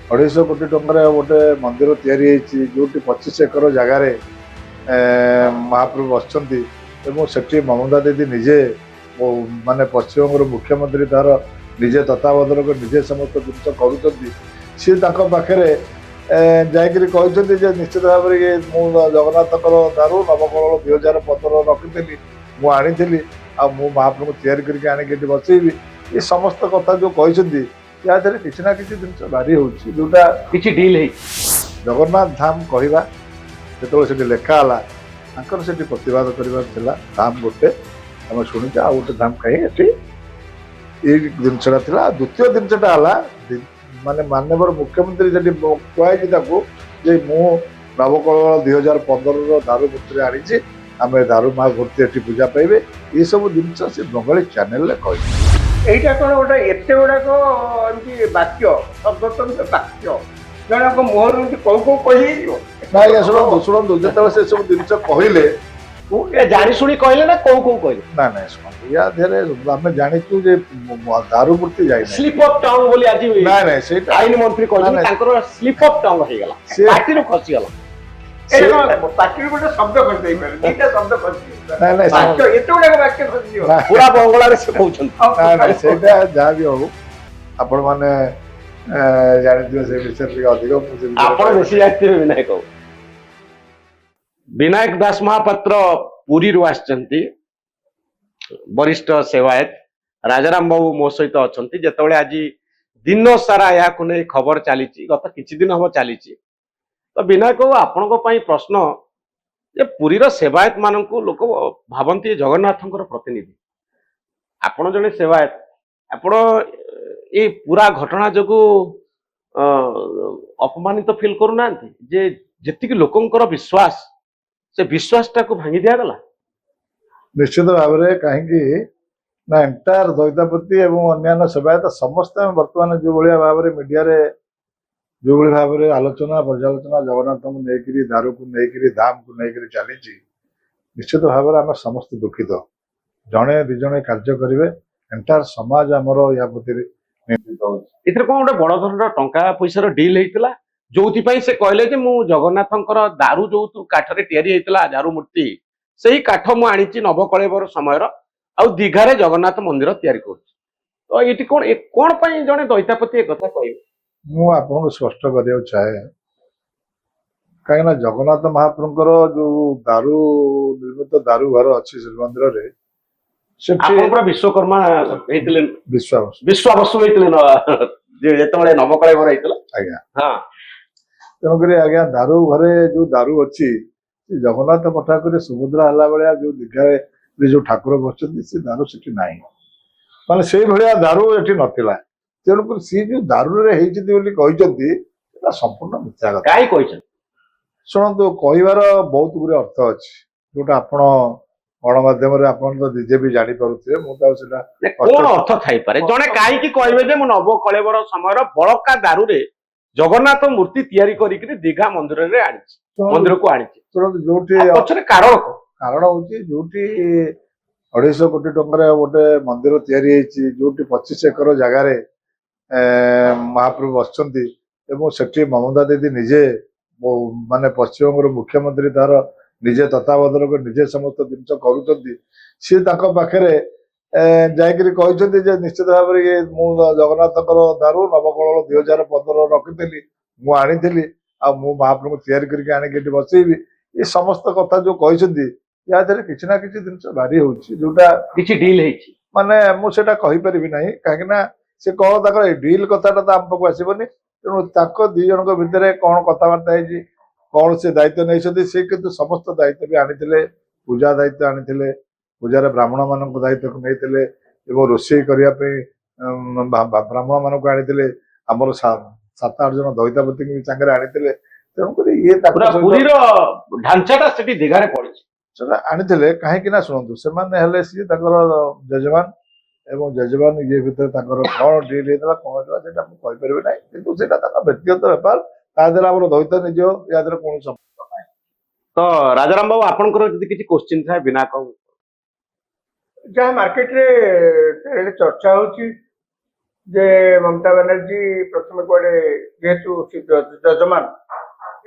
₹250 कोटी गोटे मंदिर तैयारी जो 25 एकर जगार महाप्रभु बसती ममता दीदी निजे माने पश्चिमबंग मुख्यमंत्री तार निजे तत्वावधान कर निजे समस्त जिन करें जाकि निश्चित भाव में जगन्नाथ दारू नवकल 2015 रखी मुझी महाप्रभु तैयारी करके बसैबी ये समस्त कथा जो कहते या किसी ना किसी जिन बारी होटा किसी डील है जगन्नाथ धाम कहवा जो लेखाला से प्रतिवाद कर धाम गोटे आम शुणी आ गए धाम कहीं ये जिनसा द्वितीय जिनसा माने माननीय मुख्यमंत्री से कहुई मु नवकल 2015 दारू मूर्ति आनी आम दारू माँ मूर्ति ये पूजा पाइबे ये सब जिनस से बंगाली चैनल कह एटा कौन गोटे एत गुड़ाक वाक्य शब्दतंत्र वाक्य जन मुहर कौ कौ कह शुणु जो से सब जिन कहले जानी शुणी कहले ना कौ कौ कहले ना ना शुणु या आम जाचु दारू मूर्ति जाए स्लिप ऑफ टंग बोली आज ना ना से आईन मंत्री कहले स्लिप ऑफ टंग हो गला पार्टी खसी गला पार्टी गोटे शब्द खसी दुईटा शब्द खसी ना ना वाक्य एत गुड़ाक वाक्य खसी पूरा बंगला से कहउछन सेटा जहाँ भी हो आपण माने जानिथिबे से विषय अधिक आपण बेसी जानथिबे विनायक विनायक दास महापात्र पुरी रु आछंती वरिष्ठ सेवायत राजाराम बाबू मो सहित अछंती जेतबेले आज दिन सारा या को नै खबर चली गत किछि दिन हम चली तो विनायक आपण प्रश्न जे पुरी रो सेवायत मानकु लोक भावंती जगन्नाथंकर प्रतिनिधि आपण जने सेवायत आपण ये पूरा घटना जगु अपमानित फील करूना जे जेतिक लोकंकर विश्वास से विश्वास टाक भांगी दिया गला निश्चित भाव में कहीं ना एंटायर द्वैतापति एवं अन्य सेवायत समस्त बर्तमान जो भाव में मीडिया रे जो भाव में आलोचना पर्यालोचना जगन्नाथ को लेकर दारू को लेकर धाम को लेकर चली निश्चित भाव में आम समस्त दुखित जड़े दिजे कार्य करेंगे एंटायर समाज आमर या प्रति इधर कौन गोटे बड़ धरण टंका पैसा डील होता जो से कहले जे मु जगन्नाथंकर दारू जो काठरे तैयारी होता दारू मूर्ति से काठ मु आनी नवकलेवर समय आउ दीघारे जगन्नाथ मंदिर तैयारी कर तो ये कौन कौन जड़े दैतापति एक कथा कह मुझे स्पष्ट करने चाहे कहीं जगन्नाथ महाप्रभुकर जो दारू निर्मित दारू घर अच्छी श्रीमंदिर विश्वकर्मा विश्वावसु जो नवकलेवर आज्ञा हाँ तेणुक आज्ञा दारू घरे जो दारू अच्छी जगन्नाथ पठाक सुभद्रा है भाया जो दीघा जो ठाकुर बस दारू से ना माने से भाया दारू ये नाला तेणुक सी जो दारू कहते संपूर्ण मिथ्या कथा शुणु कहबार बहुत गुरे अर्थ अच्छी जोटा आपण गणमाध्यम तो निजे भी जापे मुझे कौन अर्थ थी जड़े कहीं कहे नवकलेवर समय बड़का दारू रे जगन्नाथ मूर्ति तैयारी करी दीघा मंदिर रे मंदिर को आनी जो कारण कारण हूँ जो 250 कोटी गोटे मंदिर तैयारी जो 25 एकर जगार महाप्रभु बसती ममता दीदी निजे माने पश्चिमबंग मुख्यमंत्री तार निजे तत्वावधान कर निजे समस्त जिन करें जाकि निश्चित भाव में जगन्नाथ दारू नवकल 2015 रखी मुझी महाप्रभु तैयारी करके बसैबी ये समस्त कथा जो कहते या किसी ना किसी जिन बारी होटा किसी डील है माने मुझे कहीपरि ना कहीं से कौन तक डील कथाटा तो आम पाक आसबनी तेणु दी जन भितर कौन कथबार्ता कौन से दायित्व नहीं सी किंतु समस्त दायित्व भी आनी पूजा दायित्व आनी पूजार ब्राह्मण मान दायित्व नहीं रोषे करने ब्राह्मण मान आनी आमर 7-8 जन दैतापति भी सांगे आनी तेणुक ये ढांचाटा दीघार पड़ी आनी कहीं शुणु से सी जजमान एवं जजमान ये भितर कौन डील होता कौन होता कहीपरि ना कि व्यक्तिगत बेपार तार दैत्य निज या कौन संपर्क ना तो राजाराम बाबू आपंकर किसी क्वेश्चन था बिना कहूँ जहाँ मार्केट रे चर्चा होची ଯେ ମମତା ବାନାର୍ଜୀ ପ୍ରଥମେ କୁଆଡେ ଯେହେତୁ ସେ ଯଜମାନ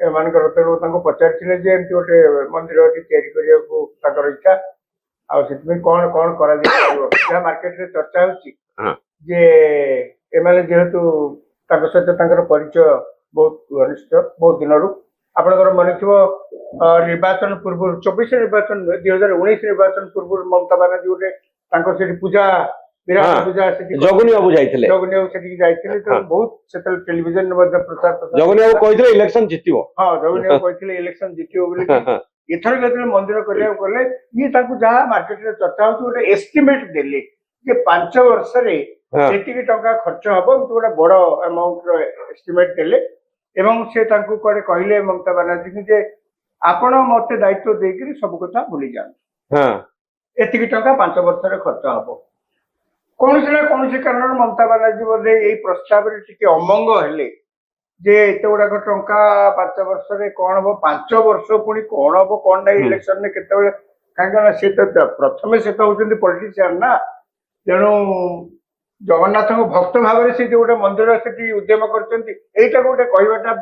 ଏମାନଙ୍କର ତେଣୁ ତାଙ୍କୁ ପଚାରିଥିଲେ ଯେ ଏମିତି ଗୋଟେ ମନ୍ଦିର ଏଠି ତିଆରି କରିବାକୁ ତାଙ୍କର ଇଚ୍ଛା ଆଉ ସେଥିପାଇଁ କଣ କଣ କରାଯାଇପାରିବ ଯାହା ମାର୍କେଟରେ ଚର୍ଚ୍ଚା ହଉଛି ହଁ। ଯେ ଏମାନେ ଯେହେତୁ ତାଙ୍କ ସହିତ ତାଙ୍କର ପରିଚୟ ବହୁତ ଘନିଷ୍ଠ ବହୁତ ଦିନରୁ ଆପଣଙ୍କର ମନେ ଥିବ ନିର୍ବାଚନ ପୂର୍ବରୁ 24 ନିର୍ବାଚନ ନୁହେଁ 2019 ନିର୍ବାଚନ ପୂର୍ବରୁ ମମତା ବାନାର୍ଜୀ ଗୋଟେ ତାଙ୍କର ସେଠି ପୂଜା ବିରାଟ ହଁ। ପୂଜା ସେଠି ଜଗନୀ ବାବୁ ଯାଇଥିଲେ ଜଗନ୍ନାଥ ବାବୁ ସେଠିକି ଯାଇଥିଲେ ତେଣୁ ହଁ। ବହୁତ ସେତେବେଳେ ଟେଲିଭିଜନରେ ମଧ୍ୟ ପ୍ରଚାର ଜଗନୀ ବାବୁ କହିଥିଲେ ଇଲେକ୍ସନ ଜିତିବ। ହଁ ଜଗନ୍ନାଥ ବାବୁ କହିଥିଲେ ଇଲେକ୍ସନ ଜିତିବ ବୋଲି ଏଥର ଯେତେବେଳେ ମନ୍ଦିର କରିବାକୁ ଗଲେ ଇଏ ତାଙ୍କୁ ଯାହା ମାର୍କେଟରେ ଚର୍ଚ୍ଚା ହଉଛି ଗୋଟେ ଏଷ୍ଟିମେଟ ଦେଲେ ଯେ 5 ବର୍ଷରେ ହଁ। ଏତିକି ଟଙ୍କା ଖର୍ଚ୍ଚ ହବ ଏମିତି ଗୋଟେ ବଡ ଆମାଉଣ୍ଟର ଏଷ୍ଟିମେଟ ଦେଲେ ଏବଂ ସେ ତାଙ୍କୁ କୁଆଡେ କହିଲେ ମମତା ବାନାର୍ଜୀ ଯେ ଆପଣ ମତେ ଦାୟିତ୍ୱ ଦେଇକିରି ସବୁ କଥା ଭୁଲି ଯାଆନ୍ତୁ ହଁ। ଏତିକି ଟଙ୍କା 5 ବର୍ଷରେ ଖର୍ଚ୍ଚ ହବ କୌଣସି ନା କୌଣସି କାରଣରୁ ମମତା ବାନାର୍ଜୀ ବୋଧେ ଏଇ ପ୍ରସ୍ତାବରେ ଟିକେ ଅମଙ୍ଗ ହେଲେ ଯେ ଏତେ ଗୁଡାକ ଟଙ୍କା 5 ବର୍ଷରେ କଣ ହବ 5 ବର୍ଷ ପୁଣି କଣ ହବ କଣ ନାହିଁ ଇଲେକ୍ସନରେ କେତେବେଳେ କାହିଁକି ନା ସେ ତ ପ୍ରଥମେ ସେ ତ ହଉଛନ୍ତି ପଲିଟିସିଆନ ନା ତେଣୁ ଜଗନ୍ନାଥଙ୍କ ଭକ୍ତ ଭାବରେ ସେ ଯୋଉ ଗୋଟେ ମନ୍ଦିର ସେଠି ଉଦ୍ୟମ କରିଛନ୍ତି ଏଇଟାକୁ ଗୋଟେ କହିବାଟା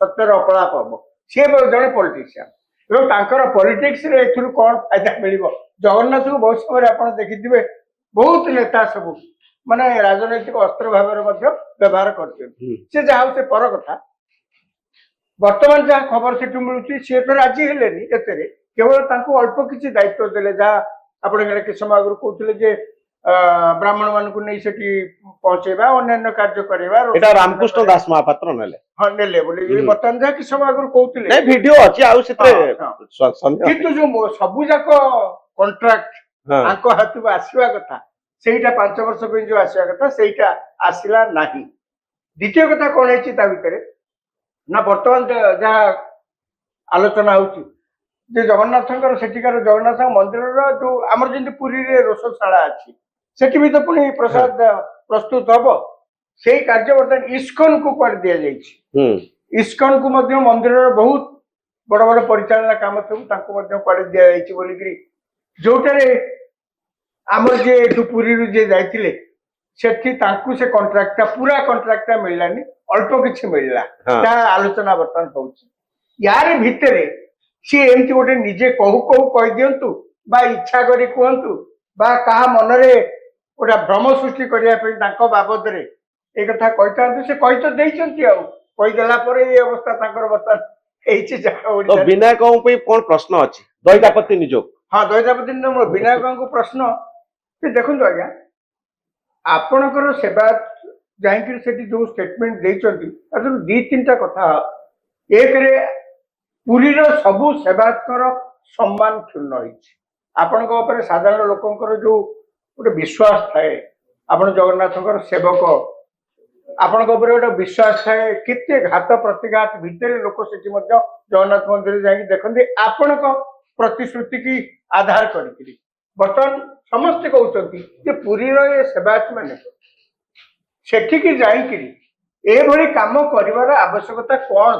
ସତ୍ୟର ଅପଳାପ ହବ ସିଏ ଜଣେ ପଲିଟିସିଆନ ଏବଂ ତାଙ୍କର ପଲିଟିକ୍ସରେ ଏଥିରୁ କଣ ଫାଇଦା ମିଳିବ ଜଗନ୍ନାଥଙ୍କୁ ବହୁତ ସମୟରେ ଆପଣ ଦେଖିଥିବେ ବହୁତ ନେତା ସବୁ ମାନେ ରାଜନୈତିକ ଅସ୍ତ୍ର ଭାବରେ ମଧ୍ୟ ବ୍ୟବହାର କରୁଛନ୍ତି ସେ ଯାହା ହଉ ସେ ପର କଥା ବର୍ତ୍ତମାନ ଯାହା ଖବର ସେଠୁ ମିଳୁଛି ସିଏ ତ ରାଜି ହେଲେନି ଏଥିରେ କେବଳ ତାଙ୍କୁ ଅଳ୍ପ କିଛି ଦାୟିତ୍ୱ ଦେଲେ ଯାହା ଆପଣ କିଛି ସମୟ ଆଗରୁ କହୁଥିଲେ ଯେ ବ୍ରାହ୍ମଣ ମାନଙ୍କୁ ନେଇ ସେଠି ପହଞ୍ଚେଇବା ଅନ୍ୟାନ୍ୟ କାର୍ଯ୍ୟ କରିବା ଏଟା ରାମକୃଷ୍ଣ ଦାସ ମହାପାତ୍ର ନେଲେ ହଁ ନେଲେ ବୋଲି ବର୍ତ୍ତମାନ ଯାହା କିଛି ସମୟ ଆଗରୁ କହୁଥିଲେ ନାଇଁ ଭିଡିଓ ଅଛି ଆଉ ସେଥିରେ କିନ୍ତୁ ଯୋଉ ସବୁ ଯାକ କଣ୍ଟ୍ରାକ୍ଟ ତାଙ୍କ ହାତକୁ ଆସିବା କଥା ସେଇଟା 5 ବର୍ଷ ପାଇଁ ଯୋଉ ଆସିବା କଥା ସେଇଟା ଆସିଲା ନାହିଁ ଦ୍ୱିତୀୟ କଥା କଣ ହେଇଛି ତା ଭିତରେ ନା ବର୍ତ୍ତମାନ ଯାହା ଆଲୋଚନା ହଉଛି ଯେ ଜଗନ୍ନାଥଙ୍କର ସେଠିକାର ଜଗନ୍ନାଥ ମନ୍ଦିରର ଯୋଉ ଆମର ଯେମିତି ପୁରୀରେ ରୋଷଶାଳା ଅଛି ସେଠି ବି ତ ପୁଣି ପ୍ରସାଦ ପ୍ରସ୍ତୁତ ହବ ସେଇ କାର୍ଯ୍ୟ ବର୍ତ୍ତମାନ ଇସ୍କନକୁ କୁଆଡେ ଦିଆଯାଇଛି ଇସ୍କନକୁ ମଧ୍ୟ ମନ୍ଦିରର ବହୁତ ବଡ ବଡ ପରିଚାଳନା କାମ ସବୁ ତାଙ୍କୁ ମଧ୍ୟ କୁଆଡେ ଦିଆଯାଇଛି ବୋଲିକିରି ଯୋଉଟାରେ ଆମର ଯିଏ ଏଠୁ ପୁରୀରୁ ଯିଏ ଯାଇଥିଲେ ସେଠି ତାଙ୍କୁ ସେ କଣ୍ଟ୍ରାକ୍ଟଟା ପୁରା କଣ୍ଟ୍ରାକ୍ଟଟା ମିଳିଲାନି ଅଳ୍ପ କିଛି ମିଳିଲା ଯାହା ଆଲୋଚନା ବର୍ତ୍ତମାନ ହଉଛି ୟାରି ଭିତରେ ସିଏ ଏମିତି ଗୋଟେ ନିଜେ କହୁ କହୁ କହିଦିଅନ୍ତୁ ବା ଇଚ୍ଛା କରି କୁହନ୍ତୁ ବା କାହା ମନରେ ଗୋଟେ ଭ୍ରମ ସୃଷ୍ଟି କରିବା ପାଇଁ ତାଙ୍କ ବାବଦରେ ଏ କଥା କହିଥାନ୍ତୁ ସେ କହି ତ ଦେଇଛନ୍ତି ଆଉ କହିଦେଲା ପରେ ଏଇ ଅବସ୍ଥା ତାଙ୍କର ବର୍ତ୍ତମାନ ହେଇଛି ଯାହା ବିନାୟକଙ୍କ ପାଇଁ କଣ ପ୍ରଶ୍ନ ଅଛି ଦଇତାପତି ନିଯୋଗ ହଁ ଦଇତାପତି ନିଯୋଗ ବିନାୟକଙ୍କୁ ପ୍ରଶ୍ନ ସେ ଦେଖନ୍ତୁ ଆଜ୍ଞା ଆପଣଙ୍କର ସେବା ଯାଇକିରି ସେଠି ଯୋଉ ଷ୍ଟେଟମେଣ୍ଟ ଦେଇଛନ୍ତି ତାଦେହରୁ 2-3ଟା କଥା ଏକରେ ପୁରୀର ସବୁ ସେବାୟତଙ୍କର ସମ୍ମାନ କ୍ଷୁଣ୍ଣ ହେଇଛି ଆପଣଙ୍କ ଉପରେ ସାଧାରଣ ଲୋକଙ୍କର ଯୋଉ ଗୋଟେ ବିଶ୍ୱାସ ଥାଏ ଆପଣ ଜଗନ୍ନାଥଙ୍କର ସେବକ ଆପଣଙ୍କ ଉପରେ ଗୋଟେ ବିଶ୍ୱାସ ଥାଏ କେତେ ଘାତ ପ୍ରତିଘାତ ଭିତରେ ଲୋକ ସେଠି ମଧ୍ୟ ଜଗନ୍ନାଥ ମନ୍ଦିର ଯାଇକି ଦେଖନ୍ତି ଆପଣଙ୍କ ପ୍ରତିଶ୍ରୁତି କି ଆଧାର କରିକିରି ବର୍ତ୍ତମାନ ସମସ୍ତେ କହୁଛନ୍ତି ଯେ ପୁରୀର ଏ ସେବାୟତ ମାନେ ସେଠିକି ଯାଇକିରି ଏଭଳି କାମ କରିବାର ଆବଶ୍ୟକତା କଣ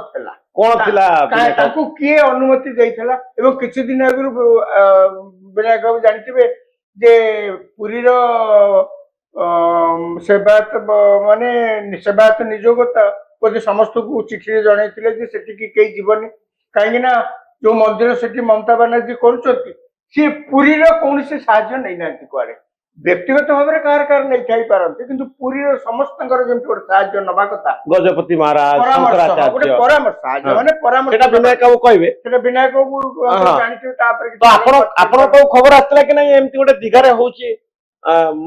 ଥିଲା ତାଙ୍କୁ କିଏ ଅନୁମତି ଦେଇଥିଲା ଏବଂ କିଛି ଦିନ ଆଗରୁ ବିନାୟକ ବାବୁ ଜାଣିଥିବେ ଯେ ପୁରୀର ସେବାୟତ ମାନେ ସେବାୟତ ନିଯୋଗତା ବୋଧେ ସମସ୍ତଙ୍କୁ ଚିଠିରେ ଜଣେଇଥିଲେ ଯେ ସେଠିକି କେହି ଯିବନି କାହିଁକି ନା ଯୋଉ ମନ୍ଦିର ସେଠି ମମତା ବାନାର୍ଜୀ କରୁଛନ୍ତି ସିଏ ପୁରୀର କୌଣସି ସାହାଯ୍ୟ ନେଇନାହାନ୍ତି କୁଆଡେ ବ୍ୟକ୍ତିଗତ ଭାବରେ କାହାର କାହାର ନେଇଥାଇ ପାରନ୍ତି କିନ୍ତୁ ପୁରୀର ସମସ୍ତଙ୍କର ଯେମିତି ଗୋଟେ ସାହାଯ୍ୟ ନବା କଥା ଗଜପତି ମହାରାଜ ଗୋଟେ ପରାମର୍ଶ ସାହାଯ୍ୟ ମାନେ ପରାମର୍ଶ ସେଟା ବିନାୟକ ବାବୁ କହିବେ ସେଟା ବିନାୟକ ବାବୁ ଜାଣିଥିବେ ତାପରେ ତ ଆପଣଙ୍କ ଖବର ଆସିଥିଲା କି ନାଇଁ ଏମିତି ଗୋଟେ ଦିଘାରେ ହଉଛି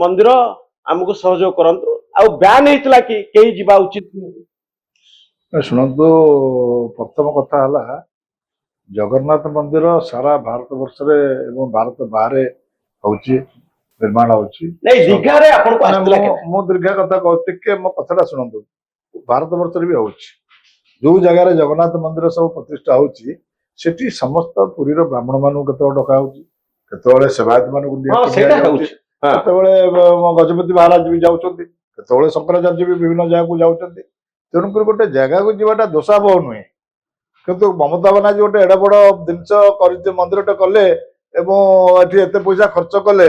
ମନ୍ଦିର ଆମକୁ ସହଯୋଗ କରନ୍ତୁ ଆଉ ବ୍ୟାନ୍ ହେଇଥିଲା କି କେହି ଯିବା ଉଚିତ ଶୁଣନ୍ତୁ ପ୍ରଥମ କଥା ହେଲା ଜଗନ୍ନାଥ ମନ୍ଦିର ସାରା ଭାରତ ବର୍ଷରେ ଏବଂ ଭାରତ ବାହାରେ ହଉଛି ନିର୍ମାଣ ହଉଛି ନାଇଁ ଦିଘାରେ ଆପଣଙ୍କୁ ଆସିଥିଲା ମୁଁ ଦୀର୍ଘ କଥା କହୁଛି ଟିକେ ମୋ କଥାଟା ଶୁଣନ୍ତୁ ଭାରତ ବର୍ଷରେ ବି ହଉଛି ଯୋଉ ଜାଗାରେ ଜଗନ୍ନାଥ ମନ୍ଦିର ସବୁ ପ୍ରତିଷ୍ଠା ହଉଛି ସେଠି ସମସ୍ତ ପୁରୀର ବ୍ରାହ୍ମଣ ମାନଙ୍କୁ କେତେବେଳେ ଡକା ହଉଛି କେତେବେଳେ ସେବାୟତ ମାନଙ୍କୁ କେତେବେଳେ ଗଜପତି ମହାରାଜ ବି ଯାଉଛନ୍ତି କେତେବେଳେ ଶଙ୍କରାଚାର୍ଯ୍ୟ ବି ବିଭିନ୍ନ ଜାଗାକୁ ଯାଉଛନ୍ତି ତେଣୁକରି ଗୋଟେ ଜାଗାକୁ ଯିବାଟା ଦୋଷାବହ ନୁହେଁ କିନ୍ତୁ ମମତା ବାନାର୍ଜୀ ଗୋଟେ ଏଡେ ବଡ ଜିନିଷ କରି ମନ୍ଦିରଟେ କଲେ ଏବଂ ଏଠି ଏତେ ପଇସା ଖର୍ଚ୍ଚ କଲେ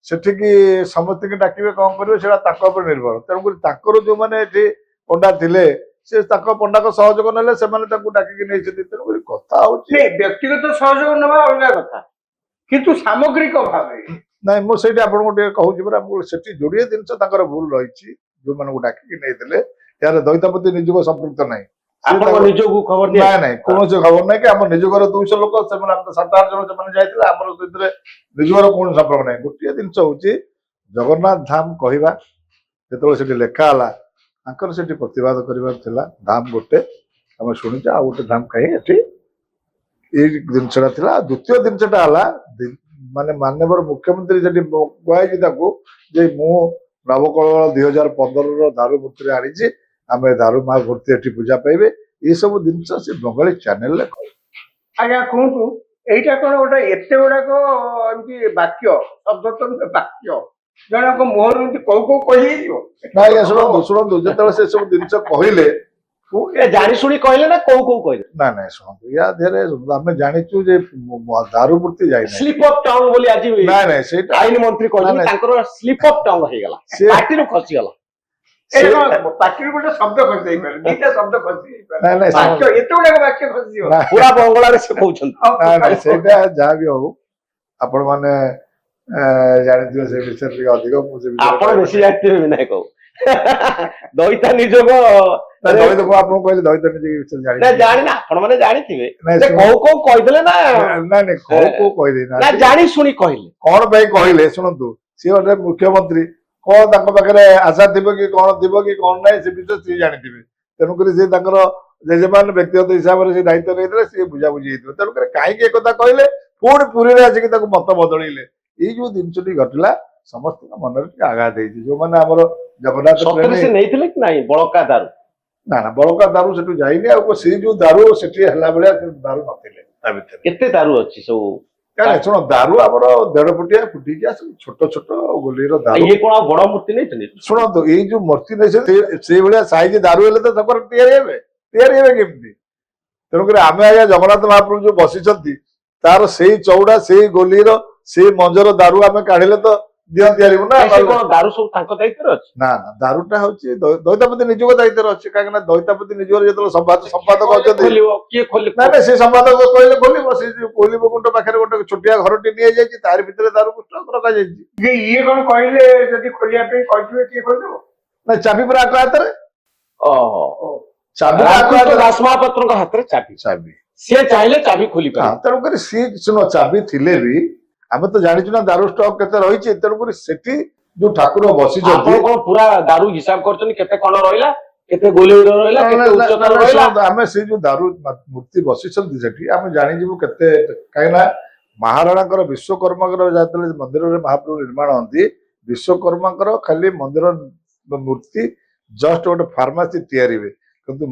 ସେଠିକି ସମସ୍ତଙ୍କୁ ଡାକିବେ କଣ କରିବେ ସେଇଟା ତାଙ୍କ ଉପରେ ନିର୍ଭର। ତେଣୁକରି ତାଙ୍କର ଯୋଉମାନେ ଏଠି ପଣ୍ଡା ଥିଲେ ସେ ତାଙ୍କ ପଣ୍ଡାଙ୍କ ସହଯୋଗ ନେଲେ, ସେମାନେ ତାଙ୍କୁ ଡାକିକି ନେଇଛନ୍ତି। ତେଣୁକରି କଥା ହଉଛି ନାଇଁ, ବ୍ୟକ୍ତିଗତ ସହଯୋଗ ନେବା ଅଲଗା କଥା, କିନ୍ତୁ ସାମଗ୍ରିକ ଭାବେ ନାଇଁ, ମୁଁ ସେଇଠି ଆପଣଙ୍କୁ ଟିକେ କହୁଛି ପରା, ମୁଁ ସେଠି ଯୋଡିଏ ଜିନିଷ ତାଙ୍କର ଭୁଲ ରହିଛି। ଯୋଉମାନଙ୍କୁ ଡାକିକି ନେଇଥିଲେ ଏହାର ଦଇତାପତି ନିଯୋଗ ସମ୍ପୃକ୍ତ ନାହିଁ। ସେ ଆପଣଙ୍କ ତାଙ୍କ- ନିଜକୁ ଖବର ଦିଏ ନାଇଁ ନାଇଁ, କୌଣସି ଖବର ନାହିଁ କି ଆମ ନିଯୋଗର 200 ଲୋକ, ସେମାନେ ଆମ 7-8 ଜଣ ସେମାନେ ଯାଇଥିଲେ, ଆମର ସେଥିରେ ନିଯୋଗର କୌଣସି ସମ୍ପର୍କ ନାହିଁ। ଗୋଟିଏ ଜିନିଷ ହଉଛି ଜଗନ୍ନାଥ ଧାମ କହିବା, ଯେତେବେଳେ ସେଠି ଲେଖା ହେଲା ତାଙ୍କର ସେଠି ପ୍ରତିବାଦ କରିବାର ଥିଲା। ଧାମ ଗୋଟେ ଆମେ ଶୁଣିଛୁ, ଆଉ ଗୋଟେ ଧାମ କାହିଁ ଏଠି, ଏଇ ଜିନିଷଟା ଥିଲା। ଦ୍ୱିତୀୟ ଜିନିଷଟା ହେଲା ମାନେ ମାନ୍ୟବର ମୁଖ୍ୟମନ୍ତ୍ରୀ ସେଠି କୁହାଯାଇଛି ତାକୁ ଯେ ମୁଁ ନବକଳେବର 2015ର ଦାରୁ ମୂର୍ତ୍ତିରେ ଆଣିଛି, ଆମେ ଦାରୁ ମା ମୂର୍ତ୍ତି ଏଠି ପୂଜା ପାଇବେ। ଏସବୁ ଜିନିଷ ସେ ବଙ୍ଗାଳୀ ଚ୍ୟାନେଲରେ ଆଜ୍ଞା କୁହନ୍ତୁ, ଏଇଟା କଣ ଗୋଟେ ଏତେ ଗୁଡାକ ଏମିତି ବାକ୍ୟ ଶବ୍ଦ ବାକ୍ୟ ଜଣଙ୍କ ମୁହଁରୁ ଏମିତି କୋଉ କୋଉ କହିହେଇଯିବ? ନା ଆଜ୍ଞା, ଶୁଣନ୍ତୁ ଶୁଣନ୍ତୁ, ଯେତେବେଳେ ସେ ସବୁ ଜିନିଷ କହିଲେ ଜାଣି ଶୁଣି କହିଲେ ନା କୋଉ କୋଉ କହିଲେ? ନା ନାଇଁ, ଶୁଣନ୍ତୁ, ୟା ଦେହରେ ଆମେ ଜାଣିଛୁ ଯେ ଦାରୁ ମୂର୍ତ୍ତି ଯାଇନାହିଁ। ସ୍ଲିପ ଅଫ ଟଙ୍ଗ ବୋଲି ଆଜି ନାଇଁ ନାଇଁ, ସେଇଟା ଆଇନ ମନ୍ତ୍ରୀ କହିଛନ୍ତି, ନାଇଁ, ନାଇଁ। ତାଙ୍କର ସ୍ଲିପ ଅଫ ଟଙ୍ଗ ହେଇଗଲା, ସେ- ପାଟିରୁ ଖସିଗଲା। ଏଇଟା କଣ ପାଟିରୁ ଗୋଟେ ଶବ୍ଦ ଖସି ଯାଇପାରେ, ଦିଟା ଶବ୍ଦ ଖସି ଯାଇପାରେ, ନାଇଁ ନାଇଁ, ବାକ୍ୟ ଏତେ ଗୁଡାକ ବାକ୍ୟ ଖସିଯିବ। ନା- ପୁରା ବଙ୍ଗଳାରେ ସେ କହୁଛନ୍ତି। ନାଇଁ ନାଇଁ, ସେଇଟା ଯାହା ବି ହଉ ଆପଣ ମାନେ ଜାଣିଥିବେ ସେ ବିଷୟରେ ଟିକେ ଅଧିକ। ମୁଁ ସେ ବିଷୟରେ ଆପଣ ବେଶୀ ଜାଣିଥିବେ ବିନାୟକ ବାବୁ। ଦଇତା ନିଯୋଗ ଦଳିତ ମୁଁ ଆପଣଙ୍କୁ କହିଲି ଦଳିତ ନିଜେ ଏ ବିଷୟରେ ନା ଜାଣିଛି। ଜାଣିନା, ଆପଣ ମାନେ ଜାଣିଥିବେ ନାଇଁ, ଯେ ଶୁଣ- କୋଉ କୋଉ କହିଦେଲେ ନା ନାଇଁ ନାଇଁ, କୋଉ ନା କହିଦେଇନାହାନ୍ତି। ଜାଣି ଶୁଣି କହିଲେ। କଣ ପାଇଁ କହିଲେ ଶୁଣନ୍ତୁ, ସିଏ ଗୋଟେ ମୁଖ୍ୟମନ୍ତ୍ରୀ, କଣ ତାଙ୍କ ପାଖରେ ଆଶା ଥିବ କି କଣ ଥିବ କି କଣ ନାହିଁ ସେ ବିଷୟ ସିଏ ଜାଣିଥିବେ। ତେଣୁକରି ସିଏ ତାଙ୍କର ଜେଜେମାନ ବ୍ୟକ୍ତିଗତ ହିସାବରେ ସେ ଦାୟିତ୍ୱ ନେଇଥିଲେ, ସିଏ ବୁଝାବୁଝି ହେଇଥିବ। ତେଣୁକରି କାହିଁକି ଏକଥା କହିଲେ, ପୁଣି ପୁରୀରେ ଆସିକି ତାକୁ ମତ ବଦଳେଇଲେ। ଏଇ ଯୋଉ ଜିନିଷଟି ଘଟିଲା ସମସ୍ତଙ୍କ ମନରେ ଟିକେ ଆଘାତ ହେଇଛି। ଯୋଉମାନେ ଆମର ଜଗନ୍ନାଥ ସତରେ ପ୍ରେମୀ, ସେ ନେଇଥିଲେ କି ନାଇଁ ବଳକା ଦାରୁ? ନା ନା, ବଳକା ଦାରୁ ସେଠୁ ଯାଇନି। ଆଉ ସେଇ ଯୋଉ ଦାରୁ ସେଠି ହେଲା ଭଳିଆ ସେ ଦାରୁ ନଥିଲେ ତା ଭିତରେ। କେତେ ଦାରୁ ଅଛି ସବୁ? କାରଣ ଶୁଣ, ଦାରୁ ଆମର 1.5 ଫୁଟିଆ ଫୁଟିକିଆ ସବୁ ଛୋଟ ଛୋଟ ଗୋଲିର ଦାରୁ। ଇଏ କଣ ଆଉ ବଡ ମୂର୍ତ୍ତି ନେଇଛନ୍ତି? ଶୁଣନ୍ତୁ, ଏଇ ଯୋଉ ମୂର୍ତ୍ତି ନେଇଛନ୍ତି ସେଇଭଳିଆ ସାଇଜ ଦାରୁ ହେଲେ ତ ତାଙ୍କର ତିଆରି ହେବେ କେମିତି? ତେଣୁକରି ଆମେ ଆଜ୍ଞା ଜଗନ୍ନାଥ ମହାପ୍ରଭୁ ଯୋଉ ବସିଛନ୍ତି ତାର ସେଇ ଚଉଡା, ସେଇ ଗୋଲିର, ସେଇ ମଞ୍ଜର ଦାରୁ ଆମେ କାଢିଲେ ତ ଦିଅ ତିଆରିବୁ ନା। ସେ କଣ ଦାରୁ ସବୁ ତାଙ୍କ ଦାୟିତ୍ୱରେ ଅଛି? ନା ନା, ଦାରୁଟା ହଉଛି ଦଇତାପତି ନିଯୋଗ ଦାୟିତ୍ୱରେ ଅଛି। କାହିଁକି ନା ଦଇତାପତି ନିଯୋଗରେ ଯେତେବେଳେ ସମ୍ପାଦକ ଅଛନ୍ତି, ଖୋଲିବ କିଏ ଖୋଲିବ? ନା ନା, ସେ ସମ୍ପାଦକ କହିଲେ ଖୋଲିବ। ସେ ଯୋଉ କୋଇଲି ବୈକୁଣ୍ଠ ପାଖରେ ଗୋଟେ ଛୋଟିଆ ଘରଟି ନିଆଯାଇଛି, ତାରି ଭିତରେ ଦାରୁକୁ ଷ୍ଟକ୍ ରଖାଯାଇଛି। ଯେ ଇଏ କଣ କହିଲେ ଯଦି ଖୋଲିବା ପାଇଁ କହିଥିବେ କିଏ ଖୋଲିଦେବ? ନା, ଚାବି ପୁରା ଆଙ୍କ ହାତରେ, ଓହୋ, ଚାବି ରାମକୃଷ୍ଣ ଦାସ ମହାପାତ୍ରଙ୍କ ହାତରେ ଚାବି। ଚାବି। ସିଏ ଚାହିଁଲେ ଚାବି ଖୋଲି ହଁ, ପାରିବେ। ତେଣୁକରି ସିଏ ଶୁଣ, ଚାବି ଥିଲେ ବି ଆମେ ତ ଜାଣିଛୁ ନା ଦାରୁ ଷ୍ଟକ୍ କେତେ ରହିଛି। ତେଣୁକରି ସେଠି ଯୋଉ ଠାକୁର ବସିଛନ୍ତି, ଆପଣ କଣ ପୁରା ଦାରୁ ହିସାବ କରୁଛନ୍ତି, କେତେ ଖଣ୍ଡ ରହିଲା, କେତେ ଗୋଲେଇର ରହିଲା, କେତେ ଉଚ୍ଚତାର ରହିଲା? ଆମେ ସେଇ ଯୋଉ ଦାରୁ ମୂର୍ତ୍ତି ବସିଛନ୍ତି ସେଠି ଆମେ ଜାଣିଯିବୁ କେତେ। କାହିଁକି ନା ମହାରାଣାଙ୍କର ବିଶ୍ୱକର୍ମାଙ୍କର ଯେତେବେଳେ ମନ୍ଦିରରେ ମହାପ୍ରଭୁ ନିର୍ମାଣ ହୁଅନ୍ତି, ବିଶ୍ୱକର୍ମାଙ୍କର ଖାଲି ମନ୍ଦିର ମୂର୍ତ୍ତି ଜଷ୍ଟ ଗୋଟେ ଫାର୍ମାସି ତିଆରି ହୁଏ, କିନ୍ତୁ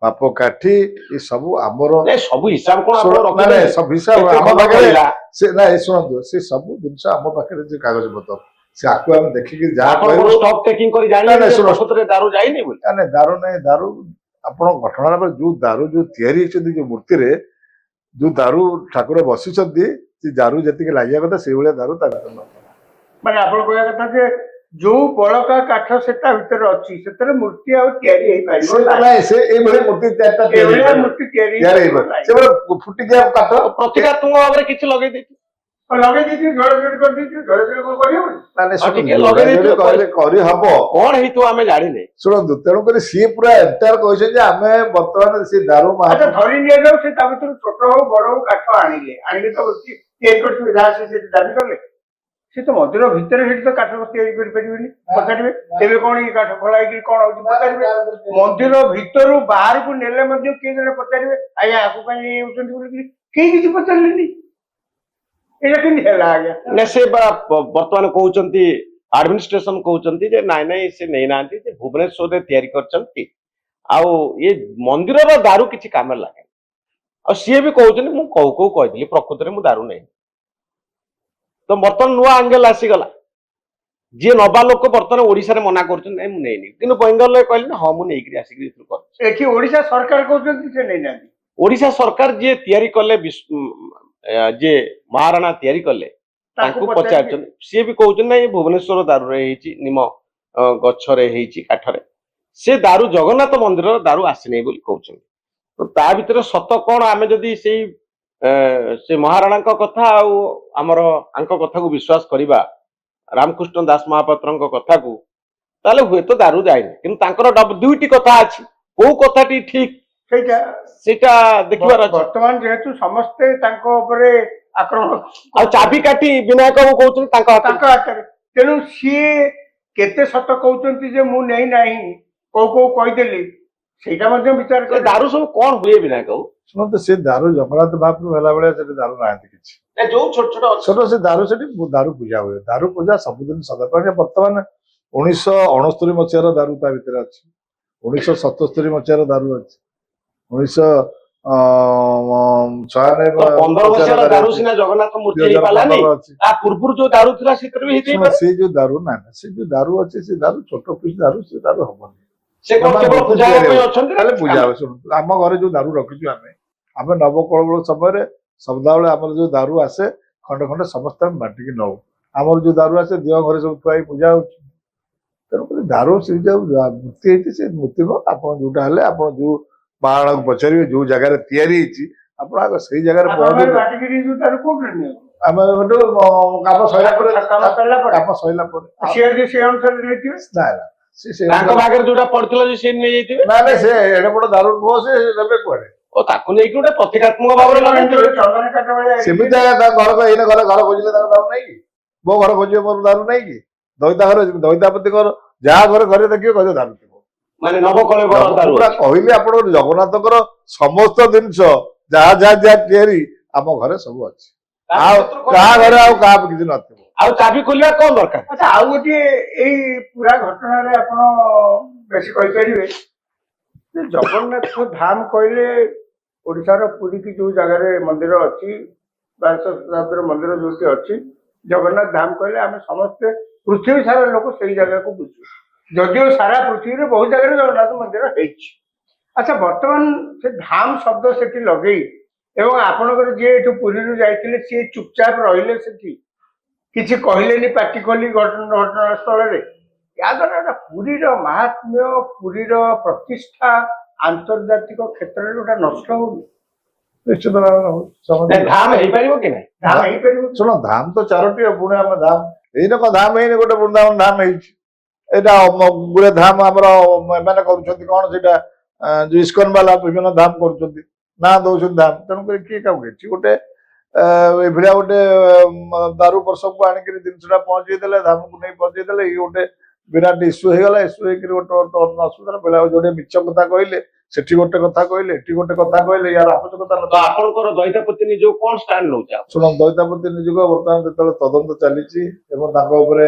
ମାପକାଠି ଏ ସବୁ ଆମର ସବୁ ହିସାବ କଣ ଆପଣ ନାଇଁ ରଖିଦେଲେ? ନାଇଁ, ସବୁ ହିସାବ କେତେ ଆମ ଖଣ୍ଡ ପାଖରେ। ପଡିଲା? ସେ ନାଇଁ, ଶୁଣନ୍ତୁ, ସେ ସବୁ ଜିନିଷ ଆମ ପାଖରେ ଯେ କାଗଜ ପତ୍ର, ସେ ଆକୁ ଆମେ ଦେଖିକି ଯାହା ଆପଣ କହିବୁ। ଷ୍ଟକ୍ ଟେକିଂ କରି ନାଇଁ, ଜାଣିଲେ ନାଇଁ, ଯେ ଶୁଣ, ପ୍ରକୃତରେ ଦାରୁ ଯାଇନି ବୋଲି? ନାଇଁ, ଦାରୁ ନାଇଁ, ଦାରୁ ଆପଣ ଘଟଣା ପରେ ଯୋଉ ଦାରୁ ଯୋଉ ତିଆରି ହେଇଛନ୍ତି ଯୋଉ ମୂର୍ତ୍ତିରେ, ଯୋଉ ଦାରୁ ଠାକୁର ବସିଛନ୍ତି, ସେ ଦାରୁ ଯେତିକି ଲାଗିବା କଥା ସେଇଭଳିଆ ଦାରୁ ତା ଭିତରେ ନଥିଲା। ମାନେ ଆପଣ କହିବା କଥା ଯେ ଯୋଉ ବଳକା କାଠ ସେଟା ଭିତରେ ଅଛି, ସେଥିରେ ମୂର୍ତ୍ତି ଆଉ ତିଆରି ହେଇପାରିବ ନାହିଁ। ନାଇଁ, ସେ ଏଇଭଳି ମୂର୍ତ୍ତି ଚାରିଟା ତିଆରି ଏଭଳିଆ ହେଇପାରିବ। ମୂର୍ତ୍ତି ତିଆରି ତିଆରି ହେଇପାରିବ ହେଇପାରିବ। ନାହିଁ। ସେ ଗୋଟେ ଫୁଟିକିଆ କାଠ ପ୍ରତିକାତ୍ମକ ଭାବରେ କିଛି ଲଗେଇ ଦେଇଛି। ଲଗେଇ ଦେଇଛି, ଝଡ଼ଝଡ଼ି କରିଦେଇଛି, ଝଡ଼ଝଡ଼ି କଣ କରିହବନି? ମାନେ ଆଉ ଟିକେ ଶୁଣନ୍ତୁ, ଲଗେଇ ଦେଇଥିବ, କହିଲେ କରିହବ। କଣ ହେଇଥିବ ଆମେ ଜାଣିନେ। ଶୁଣନ୍ତୁ, ତେଣୁକରି ସିଏ ପୁରା ଏଣ୍ଟାର କହିଛନ୍ତି ଯେ ଆମେ ବର୍ତ୍ତମାନ ସେ ଦାରୁ ଆଚ୍ଛା, ଧରି ନିଆଯାଉ ସେ ତା ଭିତରୁ ଛୋଟ ହଉ ବଡ ହଉ କାଠ ଆଣିଲେ ତ ତିଆରି କରିଥିବେ ଯାହା ସେ ଦାବି କଲେ। ସେ ତ ମନ୍ଦିର ଭିତରେ ସେଠି ତ କାଠ ତିଆରି କରିପାରିବେନି, ପଚାରିବେ ଏବେ କଣ ଏଇ କାଠ ଖୋଳା ହେଇକି କଣ ହଉଛି ପଚାରିବେ। ମନ୍ଦିର ଭିତରୁ ବାହାରକୁ ନେଲେ ମଧ୍ୟ କିଏ ଜଣେ ପଚାରିବେ ଆଜ୍ଞା ଆକୁ ପାଇଁ ନେଉଛନ୍ତି ବୋଲି, କେହି କିଛି ପଚାରିଲେନି। ଏଇଟା କେମିତି ହେଲା ଆଜ୍ଞା? ନା ସେ ବର୍ତ୍ତମାନ କହୁଛନ୍ତି, ଆଡମିନିଷ୍ଟ୍ରେସନ କହୁଛନ୍ତି ଯେ ନାଇଁ ନାଇଁ ସେ ନେଇନାହାନ୍ତି, ଯେ ଭୁବନେଶ୍ୱରରେ ତିଆରି କରିଛନ୍ତି, ଆଉ ଏ ମନ୍ଦିରର ଦାରୁ କିଛି କାମରେ ଲାଗେନି। ଆଉ ସିଏ ବି କହୁଛନ୍ତି ମୁଁ କୋଉ କହିଥିଲି, ପ୍ରକୃତରେ ମୁଁ ଦାରୁ ନେଇନି। ତ ବର୍ତ୍ତମାନ ନୂଆ ଆଙ୍ଗେଲ ଆସିଗଲା, ଯିଏ ନବା ଲୋକ ବର୍ତ୍ତମାନ ଓଡିଶାରେ ମନା କରୁଛନ୍ତି ନାଇଁ ମୁଁ ନେଇନି, କିନ୍ତୁ ବେଙ୍ଗଲରେ କହିଲେ ହଁ ମୁଁ ନେଇକିରି ଆସିକି କରିଛି। ଏଠି ଓଡିଶା ସରକାର କହୁଛନ୍ତି ସେ ନେଇନାହାନ୍ତି। ଓଡିଶା ସରକାର ଯିଏ ତିଆରି କଲେ, ଯିଏ ମହାରାଣା ତିଆରି କଲେ, ତାଙ୍କୁ ପଚାରିଛନ୍ତି, ସିଏ ବି କହୁଛନ୍ତି ନାଇଁ ଭୁବନେଶ୍ୱର ଦାରୁରେ ହେଇଛି, ନିମ ଗଛରେ ହେଇଛି, କାଠରେ। ସେ ଦାରୁ ଜଗନ୍ନାଥ ମନ୍ଦିରର ଦାରୁ ଆସିନି ବୋଲି କହୁଛନ୍ତି। ତ ତା ଭିତରେ ସତ କଣ, ଆମେ ଯଦି ସେଇ ସେ ମହାରାଣାଙ୍କ କଥା ଆଉ ଆମର ଆଙ୍କ କଥାକୁ ବିଶ୍ୱାସ କରିବା, ରାମକୃଷ୍ଣ ଦାସ ମହାପାତ୍ରଙ୍କ କଥାକୁ, ତାହେଲେ ହୁଏତ ଦାରୁ ଯାଇନି। କିନ୍ତୁ ତାଙ୍କର ଦୁଇଟି କଥା ଅଛି, କୋଉ କଥାଟି ଠିକ ସେଇଟା ଦେଖିବାର ଅଛି। ବର୍ତ୍ତମାନ ଯେହେତୁ ସମସ୍ତେ ତାଙ୍କ ଉପରେ ଆକ୍ରମଣ, ଆଉ ଚାବିକାଠି ବିନାୟକ ବାବୁ କହୁଛନ୍ତି ତାଙ୍କ ହାତରେ, ତେଣୁ ସିଏ କେତେ ସତ କହୁଛନ୍ତି ଯେ ମୁଁ ନେଇ ନାହିଁ, କୋଉ କହିଦେଲି, ସେଇଟା ମଧ୍ୟ ବିଚାର ସେ ଦାରୁ ସବୁ କଣ ହୁଏ ବିନାୟକ ବାବୁ? ଶୁଣନ୍ତୁ, ସେ ଦାରୁ ଜଗନ୍ନାଥ ମହାପ୍ରଭୁ ହେଲା ଭଳିଆ ସେଠି ଦାରୁ ନାହାନ୍ତି କିଛି। ଯୋଉ ଛୋଟ ଛୋଟ ସେ ଦାରୁ ସେଠି ଦାରୁ ପୂଜା ହୁଏ। ଦାରୁ ପୂଜା ସବୁଦିନ ସଦାବେଳେ। ବର୍ତ୍ତମାନ 1969 ମସିହାର ଦାରୁ ତା ଭିତରେ ଅଛି, 1977 ମସିହାର ଦାରୁ ଅଛି, 1996 ଦାରୁ ସିନା ଜଗନ୍ନାଥ ମୂର୍ତ୍ତି ହେଇପାରିଲାନି, ତା ପୂର୍ବରୁ ଯୋଉ ଦାରୁ ଥିଲା ସେଥିରେ ବି ହେଇଯାଇପାରେ। ସେ ଯୋଉ ଦାରୁ ନା, ସେ ଯୋଉ ଦାରୁ ଅଛି, ସେ ଦାରୁ ଛୋଟ ପିସ୍ ଦାରୁ, ସେ ଦାରୁ ହବନି। ସେ କଣ କେବଳ ପୂଜା ପାଇଁ ଅଛନ୍ତି? ପୂଜା ହୁଏ। ଶୁଣନ୍ତୁ, ଆମ ଘରେ ଯୋଉ ଦାରୁ ରଖିଛୁ ଆମେ ନବକଳେବର ସମୟରେ ସଦାବେଳେ ଆମର ଯୋଉ ଦାରୁ ଆସେ ଖଣ୍ଡେ ଖଣ୍ଡେ ସମସ୍ତେ ଆମେ ବାଣ୍ଟିକି ନଉ। ଆମର ଯୋଉ ଦାରୁ ଆସେ ଦିଅ ଘରେ ସବୁ ଥୁଆ ହେଇ ପୂଜା ହଉଛି। ତେଣୁକରି ଦାରୁ ସେ ଯୋଉ ମୂର୍ତ୍ତି ହେଇଛି, ସେ ମୂର୍ତ୍ତି ଆପଣ ଯୋଉଟା ହେଲେ ଆପଣ ଯୋଉ ମହାରାଣାକୁ ପଚାରିବେ ଯୋଉ ଜାଗାରେ ତିଆରି ହେଇଛି, ଆପଣ ଆଗ ସେଇ ଜାଗାରେ ପହଞ୍ଚିବେ। ଆମେ କାମ ସରିଲା ପରେ ତାଙ୍କ ପାଖରେ ଯୋଉଟା ପଡିଥିଲା ସେ ନେଇଯାଇଥିବେ। ନା ସେ ଏଡେ ବଡ ଦାରୁ ନୁହଁ, ସେ ନେବେ କୁଆଡେ? ଓ ତାକୁ ନେଇକି ଗୋଟେ ପ୍ରତୀକାତ୍ମକ ଭାବରେ ସେମିତି ଘର ଏଇନେ ଘର ଖୋଜିଲେ ତାଙ୍କ ଦାରୁ ନାହିଁ କି? ମୋ ଘର ଖୋଜିବେ ମୋର ଦାରୁ ନାହିଁ କି? ଦଇତାପତିଙ୍କର ଯାହା ଘରେ ଦେଖିବେ କହିବେ ଦାରୁ ଥିବ। ମାନେ ନବକଳେବର ଦାରୁ କହିଲି ଆପଣଙ୍କର ଜଗନ୍ନାଥଙ୍କର ସମସ୍ତ ଜିନିଷ ଯାହା ତିଆରି ଆମ ଘରେ ସବୁ ଅଛି। ଆଉ କାହା ଘରେ ଆଉ କାହା କିଛି ନଥିବ। ଆଉ ଚାବି ଖୋଲିବା କଣ ଦରକାର? ଆଚ୍ଛା, ଆଉ ଗୋଟିଏ ଏଇ ପୁରା ଘଟଣାରେ ଆପଣ ବେଶୀ କହିପାରିବେ ଯେ ଜଗନ୍ନାଥ ଧାମ କହିଲେ ଓଡିଶାର ପୁରୀ କି ଯୋଉ ଜାଗାରେ ମନ୍ଦିର ଅଛି, 1200 ଶତାବ୍ଦୀର ମନ୍ଦିର ଯୋଉଠି ଅଛି, ଜଗନ୍ନାଥ ଧାମ କହିଲେ ଆମେ ସମସ୍ତେ ପୃଥିବୀ ସାରା ଲୋକ ସେଇ ଜାଗାକୁ ବୁଝୁ। ଯଦିଓ ସାରା ପୃଥିବୀରେ ବହୁତ ଜାଗାରେ ଜଗନ୍ନାଥ ମନ୍ଦିର ହେଇଛି। ଆଚ୍ଛା, ବର୍ତ୍ତମାନ ସେ ଧାମ ଶବ୍ଦ ସେଠି ଲଗେଇ ଏବଂ ଆପଣଙ୍କର ଯିଏ ଏଠୁ ପୁରୀରୁ ଯାଇଥିଲେ ସିଏ ଚୁପଚାପ ରହିଲେ, ସେଠି କିଛି କହିଲେନି, ପାଟି ଖୋଲି ଘଟଣାସ୍ଥଳରେ। ୟା ଦ୍ୱାରା ଗୋଟେ ପୁରୀର ମାହାତ୍ମ୍ୟ, ପୁରୀର ପ୍ରତିଷ୍ଠା ଆନ୍ତର୍ଜାତିକ କ୍ଷେତ୍ରରେ ଗୋଟେ ନଷ୍ଟ ହଉନି? ନିଶ୍ଚିତ ଭାବରେ ଧାମ ହେଇପାରିବ କି ନାହିଁ? ଧାମ ହେଇପାରିବ। ଶୁଣ, ଧାମ ତ 4ଟି, ପୁଣି ଆମେ ଧାମ ଏଇନା କଣ ଧାମ ହେଇନି? ଗୋଟେ ବୃନ୍ଦାବନ ଧାମ ହେଇଛି। ଏଇଟା ଗୁଡେ ଧାମ ଆମର ଏମାନେ କରୁଛନ୍ତି, କଣ ସେଇଟା ଯୋଉ ଇସ୍କନ ବାଲା ବିଭିନ୍ନ ଧାମ କରୁଛନ୍ତି, ନା ଦଉଛନ୍ତି ଧାମ। ତେଣୁକରି କିଏ କାହାକୁ ଏଠି ଗୋଟେ ଏଭଳିଆ ଗୋଟେ ଦାରୁ ବର୍ଷକୁ ଆଣିକିରି ଜିନିଷଟା ପହଞ୍ଚେଇ ଦେଲେ, ଧାମକୁ ନେଇ ପହଞ୍ଚେଇ ଦେଲେ, ଇଏ ଗୋଟେ ବିରାଟ ଇସ୍ୟୁ ହେଇଗଲା। ଇସ୍ୟୁ ହେଇକିରି ଗୋଟେ ଅସୁବିଧା ବେଳେ ଯୋଉଟେ ମିଛ କଥା କହିଲେ, ସେଠି ଗୋଟେ କଥା କହିଲେ, ଏଠି ଗୋଟେ କଥା କହିଲେ, ୟାର ଆବଶ୍ୟକତା ନଥିଲା। ଆପଣଙ୍କର ଦଇତାପତି ନିଯୋଗ କଣ ଷ୍ଟାଣ୍ଡ ନଉଛି? ଶୁଣ, ଦଇତାପତି ନିଯୋଗ ବର୍ତ୍ତମାନ ଯେତେବେଳେ ତଦନ୍ତ ଚାଲିଛି ଏବଂ ତାଙ୍କ ଉପରେ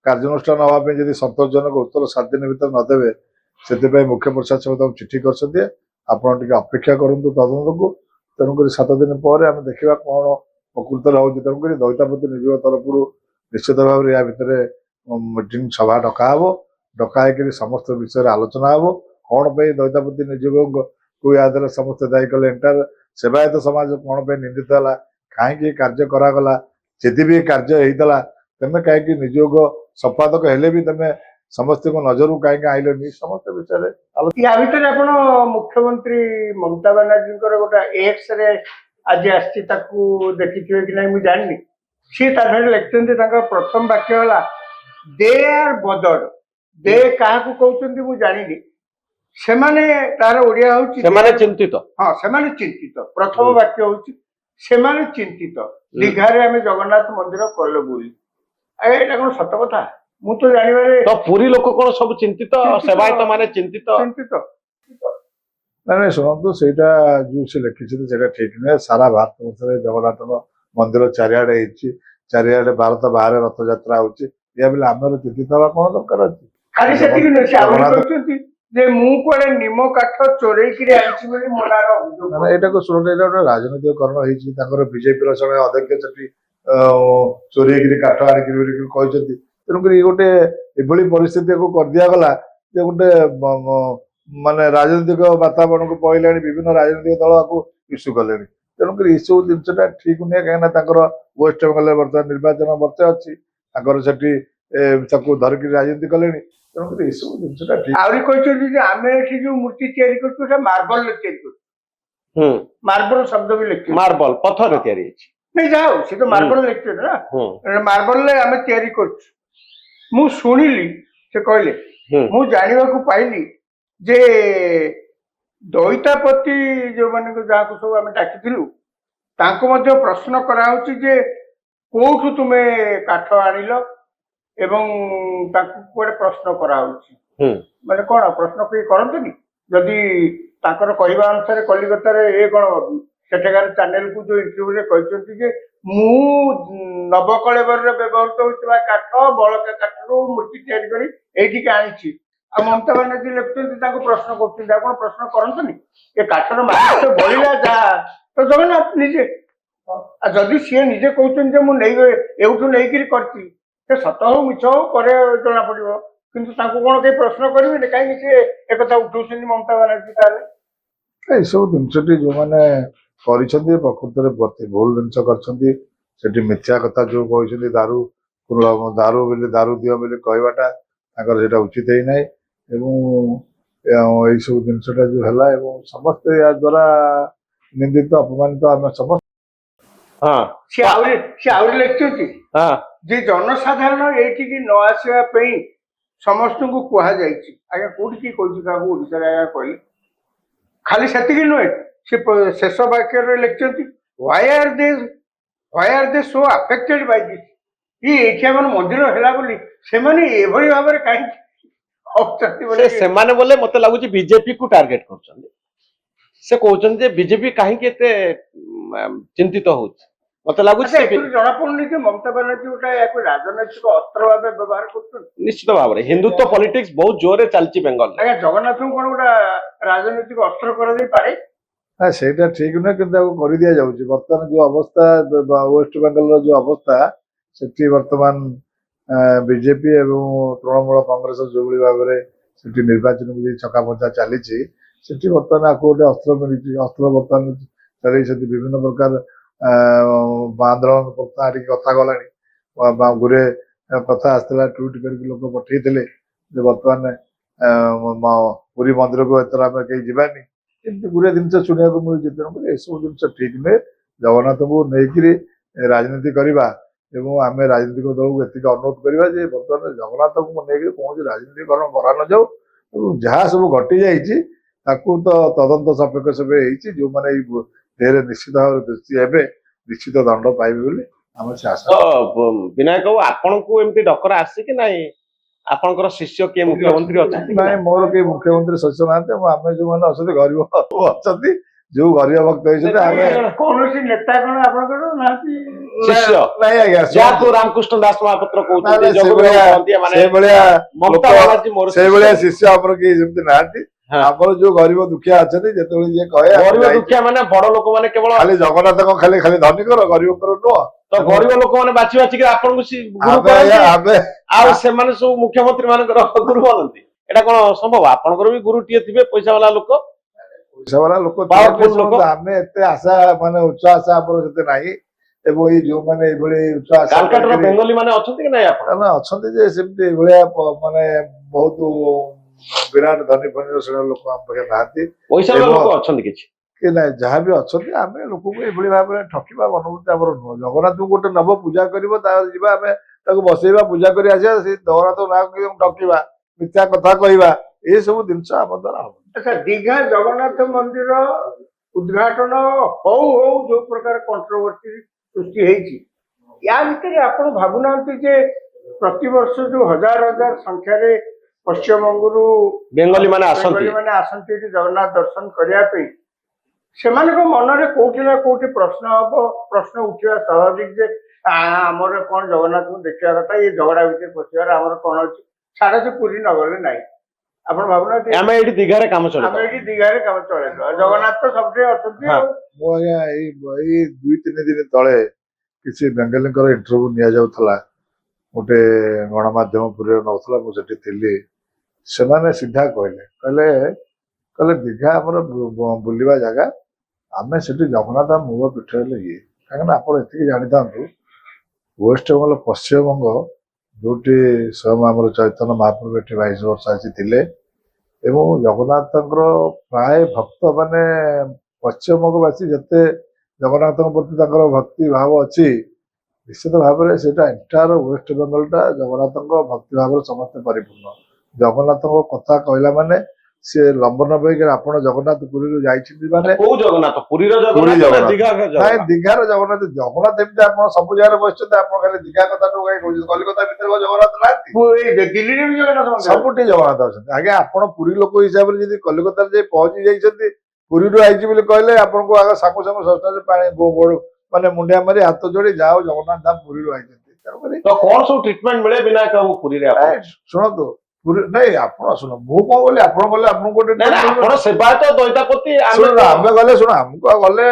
କାର୍ଯ୍ୟାନୁଷ୍ଠାନ ହବା ପାଇଁ ଯଦି ସନ୍ତୋଷଜନକ ଉତ୍ତର 7 ଦିନ ଭିତରେ ନଦେବେ, ସେଥିପାଇଁ ମୁଖ୍ୟ ପ୍ରଶାସକ ତାଙ୍କୁ ଚିଠି କରିଛନ୍ତି, ଆପଣ ଟିକେ ଅପେକ୍ଷା କରନ୍ତୁ ତଦନ୍ତକୁ। ତେଣୁକରି 7 ଦିନ ପରେ ଆମେ ଦେଖିବା କଣ ପ୍ରକୃତରେ ହଉଛି। ତେଣୁକରି ଦଇତାପତି ନିଯୋଗ ତରଫରୁ ନିଶ୍ଚିତ ଭାବରେ ଏହା ଭିତରେ ମିଟିଂ ସଭା ଡକା ହବ। ଡକା ହେଇକିରି ସମସ୍ତ ବିଷୟରେ ଆଲୋଚନା ହବ। କଣ ପାଇଁ ଦଇତାପତି ନିଯୋଗକୁ ୟା ଦ୍ୱାରା ସମସ୍ତେ ଦାୟୀ କଲେ, ଏଣ୍ଟାର ସେବାୟତ ସମାଜ କଣ ପାଇଁ ନିନ୍ଦିତ ହେଲା, କାହିଁକି କାର୍ଯ୍ୟ କରାଗଲା, ଯଦି ବି କାର୍ଯ୍ୟ ହେଇଥିଲା ତମେ କାହିଁକି ନିଯୋଗ ସମ୍ପାଦକ ହେଲେ ବି ତମେ ସମସ୍ତଙ୍କ ନଜରକୁ କାହିଁକି ଆଇଲନି, ସମସ୍ତ ବିଷୟରେ ୟା ଭିତରେ ଆପଣ ମୁଖ୍ୟମନ୍ତ୍ରୀ ମମତା ବାନାର୍ଜୀଙ୍କର ଗୋଟେ ଏକ୍ସରେ ଆଜି ଆସିଛି, ତାକୁ ଦେଖିଥିବେ କି ନାହିଁ ମୁଁ ଜାଣିନି। ସିଏ ତା ଦେହରେ ଲେଖିଛନ୍ତି, ତାଙ୍କ ପ୍ରଥମ ବାକ୍ୟ ହେଲା ଦେ ଆର୍ ବଦର୍ଡ। ଦେ କାହାକୁ କହୁଛନ୍ତି ମୁଁ ଜାଣିନି, ସେମାନେ, ତାର ଓଡିଆ ହଉଛି ସେମାନେ ଚିନ୍ତିତ। ହଁ, ସେମାନେ ଚିନ୍ତିତ। ପ୍ରଥମ ବାକ୍ୟ ହଉଛି ସେମାନେ ଚିନ୍ତିତ, ଦୀଘାରେ ଆମେ ଜଗନ୍ନାଥ ମନ୍ଦିର କଲୁ ବୋଲି। ଏଇଟା କଣ ସତ କଥା? ମୁଁ ତ ଜାଣିବାରେ ତ ପୁରୀ ଲୋକ କଣ ସବୁ ଚିନ୍ତିତ, ସେବାୟତ ମାନେ ଚିନ୍ତିତ? ନାଇଁ ଶୁଣନ୍ତୁ, ସେଇଟା ଯୋଉ ସେ ଲେଖିଛନ୍ତି ସେଇଟା ଠିକ ନୁହେଁ। ସାରା ଭାରତ ବର୍ଷରେ ଜଗନ୍ନାଥଙ୍କ ମନ୍ଦିର ଚାରିଆଡେ ହେଇଛି, ଚାରିଆଡେ ଭାରତ ବାହାରେ ରଥଯାତ୍ରା ହଉଛି। ଏହା ବଲେ ଆମର ଚିନ୍ତିତ ହବା କଣ ଦରକାର ଅଛି? ଖାଲି ସେତିକି ନୁହେଁ, ସେ ଆହୁରି କହିଛନ୍ତି ଯେ ମୁଁ କୁଆଡେ ନିମ କାଠ ଚୋରେଇକିରି ଆଣିଛି ବୋଲି ମୋ ନାଁର ଅଭିଯୋଗ। ଏଇଟାକୁ ଶୁଣ, ଏଇଟା ଗୋଟେ ରାଜନୈତିକକରଣ ହେଇଛି। ତାଙ୍କର ବିଜେପିର ଜଣେ ଅଧ୍ୟକ୍ଷ ସେଠି ଚୋରେଇକିରି କାଠ ଆଣିକିରି କହିଛନ୍ତି। ତେଣୁକରି ଗୋଟେ ଏଭଳି ପରିସ୍ଥିତିକୁ କରିଦିଆଗଲା ଯେ ଗୋଟେ ମାନେ ରାଜନୈତିକ ବାତାବରଣକୁ ପହିଲାଣି, ବିଭିନ୍ନ ରାଜନୈତିକ ଦଳ ଆକୁ ଇସ୍ୟୁ କଲେଣି। ତେଣୁକରି ଏସବୁ ଜିନିଷଟା ଠିକ ନୁହେଁ, କାହିଁକିନା ତାଙ୍କର ୱେଷ୍ଟବେଙ୍ଗଲରେ ବର୍ତ୍ତମାନ ନିର୍ବାଚନ ବର୍ଷେ ଅଛି, ତାଙ୍କର ସେଠି ତାକୁ ଧରିକି ରାଜନୀତି କଲେଣି, ତେଣୁକରି ଏସବୁ ଜିନିଷଟା ଠିକ। ଆହୁରି କହିଛନ୍ତି ଯେ ଆମେ ଏଠି ଯୋଉ ମୂର୍ତ୍ତି ତିଆରି କରୁଛୁ ସେଟା ମାର୍ବଲରେ ତିଆରି କରୁଛୁ। ହୁଁ ମାର୍ବଲ ଶବ୍ଦ ବି ଲେଖିଛୁ। ମାର୍ବଲ ପଥରରେ ତିଆରି ହେଇଛି। ନାଇଁ ଯାହା ହଉ ସେ ତ ମାର୍ବଲ ଲେଖିଛନ୍ତି ନା, ମାର୍ବଲରେ ଆମେ ତିଆରି କରୁଛୁ। ମୁଁ ଶୁଣିଲି ସେ କହିଲେ, ମୁଁ ଜାଣିବାକୁ ପାଇଲି ଯେ ଦଇତାପତି ଯୋଉମାନଙ୍କୁ ଯାହାକୁ ସବୁ ଆମେ ଡାକିଥିଲୁ ତାଙ୍କୁ ମଧ୍ୟ ପ୍ରଶ୍ନ କରାହଉଛି ଯେ କୋଉଠୁ ତୁମେ କାଠ ଆଣିଲ, ଏବଂ ତାଙ୍କୁ କୁଆଡେ ପ୍ରଶ୍ନ କରାହଉଛି। ମାନେ କଣ ପ୍ରଶ୍ନ କେହି କରନ୍ତିନି? ଯଦି ତାଙ୍କର କହିବା ଅନୁସାରେ କଲିକତାରେ କଣ ସେଠାକାର ଚ୍ୟାନେଲକୁ ଯୋଉ ଇଣ୍ଟରଭ୍ୟୁରେ କହିଛନ୍ତି ଯେ ମୁଁ ନବକଳେବରରେ ବ୍ୟବହୃତ ହେଉଥିବା କାଠ ବଳକା କାଠରୁ ମୂର୍ତ୍ତି ତିଆରି କରି ଏଇଠିକି ଆଣିଛି, ଆଉ ମମତା ବାନାର୍ଜୀ ଲେଖୁଛନ୍ତି ତାଙ୍କୁ ପ୍ରଶ୍ନ କରୁଛନ୍ତି। ଆପଣ ପ୍ରଶ୍ନ କରନ୍ତୁନି? ଏ କାଠର ମାଲିକ ବଳିଲା ଯାହା ତ ଜଗନ୍ନାଥ ନିଜେ, ଆଉ ଯଦି ସିଏ ନିଜେ କହୁଛନ୍ତି ଯେ ମୁଁ ଏଉଠୁ ନେଇକିରି କରିଛି, ସେ ସତ ହଉ ମିଛ ହଉ ପରେ ଜଣା ପଡିବ, କିନ୍ତୁ ତାଙ୍କୁ କଣ କେହି ପ୍ରଶ୍ନ କରିବେନି? କାହିଁକି ସେ ଏକଥା ଉଠଉଛନ୍ତି ମମତା ବାନାର୍ଜୀ? ତାହେଲେ ଏସବୁ ଜିନିଷଟି ଯୋଉମାନେ କରିଛନ୍ତି ପ୍ରକୃତରେ ଭୁଲ ଜିନିଷ କରିଛନ୍ତି। ସେଠି ମିଥ୍ୟା କଥା ଯୋଉ କହିଛନ୍ତି ଦାରୁ ଦିଅ ବୋଲି କହିବାଟା ତାଙ୍କର ସେଇଟା ଉଚିତ ହେଇନାହିଁ, ଏବଂ ଏଇସବୁ ଜିନିଷଟା ଯୋଉ ହେଲା ଏବଂ ସମସ୍ତେ ଏହା ଦ୍ୱାରା ନିନ୍ଦିତ ଅପମାନିତ ଆମେ ସମସ୍ତେ। ସେ ଆହୁରି ଲେଖିଛନ୍ତି ଯେ ଜନସାଧାରଣ ଏଇଠିକି ନ ଆସିବା ପାଇଁ ସମସ୍ତଙ୍କୁ କୁହାଯାଇଛି। ଆଜ୍ଞା କୋଉଠି କିଏ କହିଛି କାହାକୁ ଓଡ଼ିଶାରେ? ଆଜ୍ଞା କହିଲେ ଖାଲି ସେତିକି ନୁହେଁ, ସେ ଶେଷ ବାକ୍ୟରେ ଲେଖିଛନ୍ତି why are they so affected by this? ଏଇଠି ଆମର ମନ୍ଦିର ହେଲା ବୋଲି ସେମାନେ ଏଭଳି ଭାବରେ କାହିଁକି ଅଛନ୍ତି? ସେମାନେ ବୋଲେ ମତେ ଲାଗୁଛି ବିଜେପି କୁ ଟାର୍ଗେଟ କରୁଛନ୍ତି। ସେ କହୁଛନ୍ତି ଯେ ବିଜେପି କାହିଁକି ଏତେ ଚିନ୍ତିତ ହଉଛି। ମତେ ଲାଗୁଛି ଜଣା ପଡୁନି ଯେ ମମତା ବାନାର୍ଜୀ ଗୋଟେ ୟାକୁ ରାଜନୈତିକ ଅସ୍ତ୍ର ଭାବେ ବ୍ୟବହାର କରୁଛନ୍ତି। ନିଶ୍ଚିତ ଭାବରେ ହିନ୍ଦୁତ୍ୱ ପଲିଟିକ୍ସ ବହୁତ ଜୋରରେ ଚାଲିଛି ବେଙ୍ଗଲ। ଆଜ୍ଞା ଜଗନ୍ନାଥଙ୍କୁ କଣ ଗୋଟେ ରାଜନୈତିକ ଅସ୍ତ୍ର କରାଯାଇପାରେ? ସେଇଟା ଠିକ ନୁହେଁ, କିନ୍ତୁ ତାକୁ କରିଦିଆଯାଉଛି। ବର୍ତ୍ତମାନ ଯୋଉ ଅବସ୍ଥା ୱେଷ୍ଟବେଙ୍ଗଲର ଯୋଉ ଅବସ୍ଥା, ସେଠି ବର୍ତ୍ତମାନ ବିଜେପି ଏବଂ ତୃଣମୂଳ କଂଗ୍ରେସ ଯୋଉଭଳି ଭାବରେ ସେଠି ନିର୍ବାଚନକୁ ଯାଇ ଛକାପଞ୍ଚା ଚାଲିଛି, ସେଠି ବର୍ତ୍ତମାନ ଆକୁ ଗୋଟେ ଅସ୍ତ୍ର ମିଳିଛି। ଅସ୍ତ୍ର ବର୍ତ୍ତମାନ ଚଲେଇ ସେଠି ବିଭିନ୍ନ ପ୍ରକାର ଆନ୍ଦୋଳନ ପ୍ରଥା ଆଣିକି କଥା ଗଲାଣି। ଗୁରେ କଥା ଆସିଥିଲା, ଟ୍ୱିଟ୍ କରିକି ଲୋକ ପଠେଇଥିଲେ ଯେ ବର୍ତ୍ତମାନ ପୁରୀ ମନ୍ଦିରକୁ ଏଥର ଆମେ କେହି ଯିବାନି, ଏମିତି ଗୁରେ ଜିନିଷ ଶୁଣିବାକୁ ମିଳୁଛି। ତେଣୁକରି ଏସବୁ ଜିନିଷ ଠିକ ନୁହେଁ। ଜଗନ୍ନାଥଙ୍କୁ ନେଇକିରି ରାଜନୀତି କରିବା ଏବଂ ଆମେ ରାଜନୈତିକ ଦଳକୁ ଏତିକି ଅନୁରୋଧ କରିବା ଯେ ବର୍ତ୍ତମାନ ଜଗନ୍ନାଥଙ୍କୁ ନେଇକି କୌଣସି ରାଜନୀତିକରଣ କରାନଯାଉ, ଏବଂ ଯାହା ସବୁ ଘଟି ଯାଇଛି ତାକୁ ତ ତଦନ୍ତ ସାପେକ୍ଷ ସବେ ହେଇଛି। ଯୋଉମାନେ ଏଇ ଦେହରେ ନିଶ୍ଚିତ ଭାବରେ ଦୋଷୀ ହେବେ ନିଶ୍ଚିତ ଦଣ୍ଡ ପାଇବେ ବୋଲି ଆମେ ସେ ଆଶା। ବିନାୟକ ବାବୁ, ଆପଣଙ୍କୁ ଏମିତି ଡକରା ଆସିଛି କି ନାଇଁ? ଆପଣଙ୍କର ଶିଷ୍ୟ କିଏ ମୁଖ୍ୟମନ୍ତ୍ରୀ ଅଛନ୍ତି? ନାଇଁ, ମୋର କେହି ମୁଖ୍ୟମନ୍ତ୍ରୀ ଶିଷ୍ୟ ନାହାନ୍ତି। ଆମେ ଯୋଉମାନେ ଅଛନ୍ତି ଗରିବ ଅଛନ୍ତି, ଯୋଉ ଗରିବ ଭକ୍ତ ହେଇଛନ୍ତି, ଆମେ କୌଣସି ନେତା କଣ ଆପଣଙ୍କର ନାହାନ୍ତି? ଶିଷ୍ୟ ନାଇଁ ଆଜ୍ଞା, ଯାହାକୁ ରାମକୃଷ୍ଣ ଦାସ ମହାପାତ୍ର କହୁଛନ୍ତି, ସେଇଭଳିଆ ଶିଷ୍ୟ ଆମର କେହି ସେମିତି ନାହାନ୍ତି। ଆମର ଯୋଉ ଗରିବ ଦୁଃଖିଆ ଅଛନ୍ତି, ଯେତେବେଳେ ଯିଏ କହେ ଗରିବ ଦୁଃଖିଆ ମାନେ ବଡ ଲୋକମାନେ କେବଳ ଖାଲି ଜଗନ୍ନାଥଙ୍କ ଖାଲି ଧନୀକର, ଗରିବଙ୍କର ନୁହଁ। ତ ଗରିବ ଲୋକମାନେ ବାଛି ବାଛିକି ଆପଣଙ୍କୁ ଆଉ ସେମାନେ ସବୁ ମୁଖ୍ୟମନ୍ତ୍ରୀ ମାନଙ୍କର ଗୁରୁ ବନନ୍ତି? ଏଇଟା କଣ ସମ୍ଭବ? ଆପଣଙ୍କର ବି ଗୁରୁଟିଏ ଥିବେ, ପଇସା ବାଲା ଲୋକ। ପଇସା ବାଲା ଲୋକ ଆମେ ଏତେ ଆଶା ମାନେ ଉଚ୍ଚ ଆଶା ଆମର ସେତେ ନାହିଁ। ଏବଂ ଏଇ ଯୋଉମାନେ ଏଇଭଳି ଉଚ୍ଚ ଆଶା ବେଙ୍ଗଲୀ ମାନେ ଅଛନ୍ତି କି ନାଇଁ? ଆପଣ ଅଛନ୍ତି ଯେ ସେମିତି ଏଇଭଳିଆ ମାନେ ବହୁତ ବିରାଟ ଧନୀ ଫନୀର ଶ୍ରେଣୀର ଲୋକ ଆମ ପାଖରେ ନାହାନ୍ତି। ପଇସା ଲୋକ ଅଛନ୍ତି କିଛି କି ନାଇଁ, ଯାହା ବି ଅଛନ୍ତି ଆମେ ଲୋକଙ୍କୁ ଏଇଭଳି ଭାବରେ ଠକିବା ମନୋବୃତ୍ତି ଆମର ନୁହଁ। ଜଗନ୍ନାଥଙ୍କୁ ଗୋଟେ ନବ ପୂଜା କରିବ, ତାପରେ ଯିବା ଆମେ ତାକୁ ବସେଇବା, ପୂଜା କରି ଆସିବା, ସେ ଜଗନ୍ନାଥ ନାଁକୁ ଠକିବା, ମିଥ୍ୟା କଥା କହିବା, ଏସବୁ ଜିନିଷ ଆମ ଦ୍ୱାରା ହବ। ଆଚ୍ଛା, ଦୀଘା ଜଗନ୍ନାଥ ମନ୍ଦିର ଉଦ୍ଘାଟନ ହଉ ହଉ ଯୋଉ ପ୍ରକାର କଣ୍ଟ୍ରୋଭର୍ସି ସୃଷ୍ଟି ହେଇଛି, ୟା ଭିତରେ ଆପଣ ଭାବୁନାହାନ୍ତି ଯେ ପ୍ରତିବର୍ଷ ଯୋଉ ହଜାର ହଜାର ସଂଖ୍ୟାରେ ପଶ୍ଚିମବଙ୍ଗରୁ ବେଙ୍ଗଲୀ ମାନେ ଆସନ୍ତି ଏଠି ଜଗନ୍ନାଥ ଦର୍ଶନ କରିବା ପାଇଁ, ସେମାନଙ୍କ ମନରେ କୋଉଠି ନା କୋଉଠି ପ୍ରଶ୍ନ ଉଠିବା ସ୍ୱାଭାବିକ ଯେ ଆମର କଣ ଜଗନ୍ନାଥଙ୍କୁ ଦେଖିବା କଥା, ଏ ଝଗଡା ଭିତରେ ପଶିବାର ଆମର କଣ ଅଛି, ଛାଡ ସେ ପୁରୀ ନଗଲେ ନାହିଁ। ଆପଣ ଭାବୁନାହାନ୍ତି ଆମେ ଏଇଠି ଦିଘାରେ କାମ ଚଳେଇଦବା, ଜଗନ୍ନାଥ ତ ସବୁଠି ଅଛନ୍ତି। ମୁଁ ଆଜ୍ଞା ଏଇ 2-3 ଦିନ ତଳେ କିଛି ବେଙ୍ଗଲୀଙ୍କର ଇଣ୍ଟରଭ୍ୟୁ ନିଆଯାଉଥିଲା, ଗୋଟେ ଗଣମାଧ୍ୟମ ପୁରୀରେ ନଉଥିଲା, ମୁଁ ସେଠି ଥିଲି। ସେମାନେ ସିଧା କହିଲେ ଦୀଘା ଆମର ବୁଲିବା ଜାଗା, ଆମେ ସେଠି ଜଗନ୍ନାଥ ମୂଳ ପୀଠ ହେଲେ ଇଏ କାହିଁକିନା ଆପଣ ଏତିକି ଜାଣିଥାନ୍ତୁ ୱେଷ୍ଟବେଙ୍ଗଲ ପଶ୍ଚିମବଙ୍ଗ ଯୋଉଠି ସ୍ୱୟଂ ଆମର ଚୈତନ୍ୟ ମହାପ୍ରଭୁ ଏଠି 22 ବର୍ଷ ଆସି ଥିଲେ ଏବଂ ଜଗନ୍ନାଥଙ୍କର ପ୍ରାୟ ଭକ୍ତ ମାନେ ପଶ୍ଚିମବଙ୍ଗବାସୀ ଯେତେ ଜଗନ୍ନାଥଙ୍କ ପ୍ରତି ତାଙ୍କର ଭକ୍ତି ଭାବ ଅଛି ନିଶ୍ଚିତ ଭାବରେ ସେଇଟା ଏଣ୍ଟାୟାର ୱେଷ୍ଟବେଙ୍ଗଲଟା ଜଗନ୍ନାଥଙ୍କ ଭକ୍ତି ଭାବରେ ସମସ୍ତେ ପରିପୂର୍ଣ୍ଣ ଜଗନ୍ନାଥଙ୍କ କଥା କହିଲା ମାନେ ସେ ଲମ୍ବନ ବହିକି ଆପଣ ଜଗନ୍ନାଥ ପୁରୀରୁ ଯାଇଛନ୍ତି ମାନେ କୋଉ ଜଗନ୍ନାଥ ପୁରୀର ପୁରୀ ଜଗନ୍ନାଥ ନା ଜଗନ୍ନାଥ। ଦୀଘା ନାଇଁ ଜଗନ୍ନାଥ? ଦୀଘାର ଜଗନ୍ନାଥ ଜଗନ୍ନାଥ ଏମିତି ଆପଣ ସବୁ ଜାଗାରେ ବସିଛନ୍ତି ଆପଣ ଖାଲି ଦୀଘା କଥାଠୁ କାହିଁ କହୁଛନ୍ତି କଲିକତା ଭିତରେ କଣ ଜଗନ୍ନାଥ ନାହାନ୍ତି ଦିଲ୍ଲୀରେ ବି ଜଗନ୍ନାଥ ମନ୍ଦିର ସବୁଠି ଜଗନ୍ନାଥ ଅଛନ୍ତି ଆଜ୍ଞା ଆପଣ ପୁରୀ ଲୋକ ହିସାବରେ ଯଦି କଲିକତାରେ ଯାଇ ପହଞ୍ଚି ଯାଇଛନ୍ତି ପୁରୀରୁ ଆଇଛି ବୋଲି କହିଲେ ଆପଣଙ୍କୁ ଆଗ ସାଙ୍ଗୁ ସାଙ୍ଗୁ ଶସ୍ତାରେ ପାଣି ମାନେ ମୁଣ୍ଡିଆ ମାରି ହାତ ଯୋଡି ଯାଅ ଜଗନ୍ନାଥ ଧାମ ପୁରୀରୁ ଆଇଛନ୍ତି ତେଣୁକରି ତ କଣ ସବୁ ଟ୍ରିଟମେଣ୍ଟ ମିଳେ ବିନାୟକ ବାବୁ ପୁରୀରେ ଆପଣ? ନାଇଁ, ଶୁଣନ୍ତୁ ପୁରୀ ନାଇଁ ଆପଣ ଶୁଣ ମୁଁ କଣ କଲି ଆପଣ ଗଲେ ଆପଣଙ୍କୁ ଗୋଟେ ନାଇଁ ନାଇଁ, ଆପଣ ସେବାୟତ ଦଇତାପତି ଆମେ ଶୁଣ ତ- ଆମେ ଗଲେ ଶୁଣ ଆମକୁ ଆଉ ଗଲେ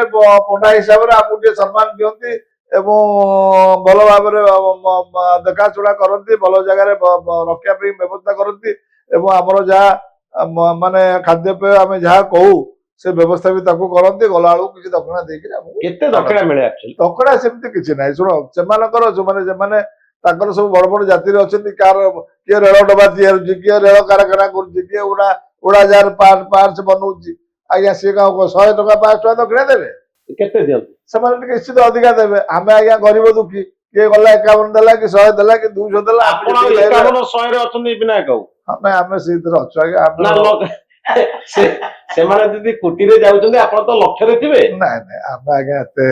ପଣ୍ଡା ହିସାବରେ ଆମକୁ ଟିକେ ସମ୍ମାନ ଦିଅନ୍ତି ଏବଂ ଭଲ ଭାବରେ ଦେଖାଶୁଣା କରନ୍ତି ଭଲ ଜାଗାରେ ରଖିବା ପାଇଁ ବ୍ୟବସ୍ଥା କରନ୍ତି ଏବଂ ଆମର ଯାହା ମାନେ ଖାଦ୍ୟପେୟ ଆମେ ଯାହା କହୁ ସେ ବ୍ୟବସ୍ଥା ବି ତାକୁ କରନ୍ତି ଗଲା ବେଳକୁ କିଛି ଦକ୍ଷିଣା ଦେଇକି ଆମକୁ କେତେ ଦକ୍ଷିଣା ମିଳେ ଆକ୍ଚୁଆଲି? ଦକ୍ଷିଣା ସେମିତି କିଛି ନାହିଁ ଶୁଣ ସେମାନଙ୍କର ସେମାନେ ତାଙ୍କର ସବୁ ବଡ ବଡ ଜାତିରେ ଅଛନ୍ତି କାହାର କିଏ ରେଳ ଡବା ତିଆରୁଛି କିଏ ରେଳ କାରଖାନା କରୁଛି କିଏ ଉଡାଜାହାଜ ପାର୍ଟ ବନଉଛି ଆଜ୍ଞା ସିଏ କଣ 100 ଟଙ୍କା 500 ଟଙ୍କା ଦକ୍ଷିଣା ଦେବେ କେତେ ଦିଅନ୍ତି? ସେମାନେ ଟିକେ ନିଶ୍ଚିତ ଅଧିକା ଦେବେ ଆମେ ଆଜ୍ଞା ଗରିବ ଦୁଃଖୀ କିଏ ଗଲା 51 ଦେଲା କି 100 ଦେଲା କି 200 ଦେଲା ଆପଣ ଆଉ 51-100 ଅଛନ୍ତି ବିନାୟକ ବାବୁ? ନାଇଁ ଆମେ ସେଇଥିରେ ଅଛୁ ଆଜ୍ଞା ନା ଆମେ ସେମାନେ ଯଦି କୋଟିରେ ଯାଉଛନ୍ତି ଆପଣ ତ ଲକ୍ଷରେ ଥିବେ। ନାଇଁ ନାଇଁ ଆମେ ଆଜ୍ଞା ଏତେ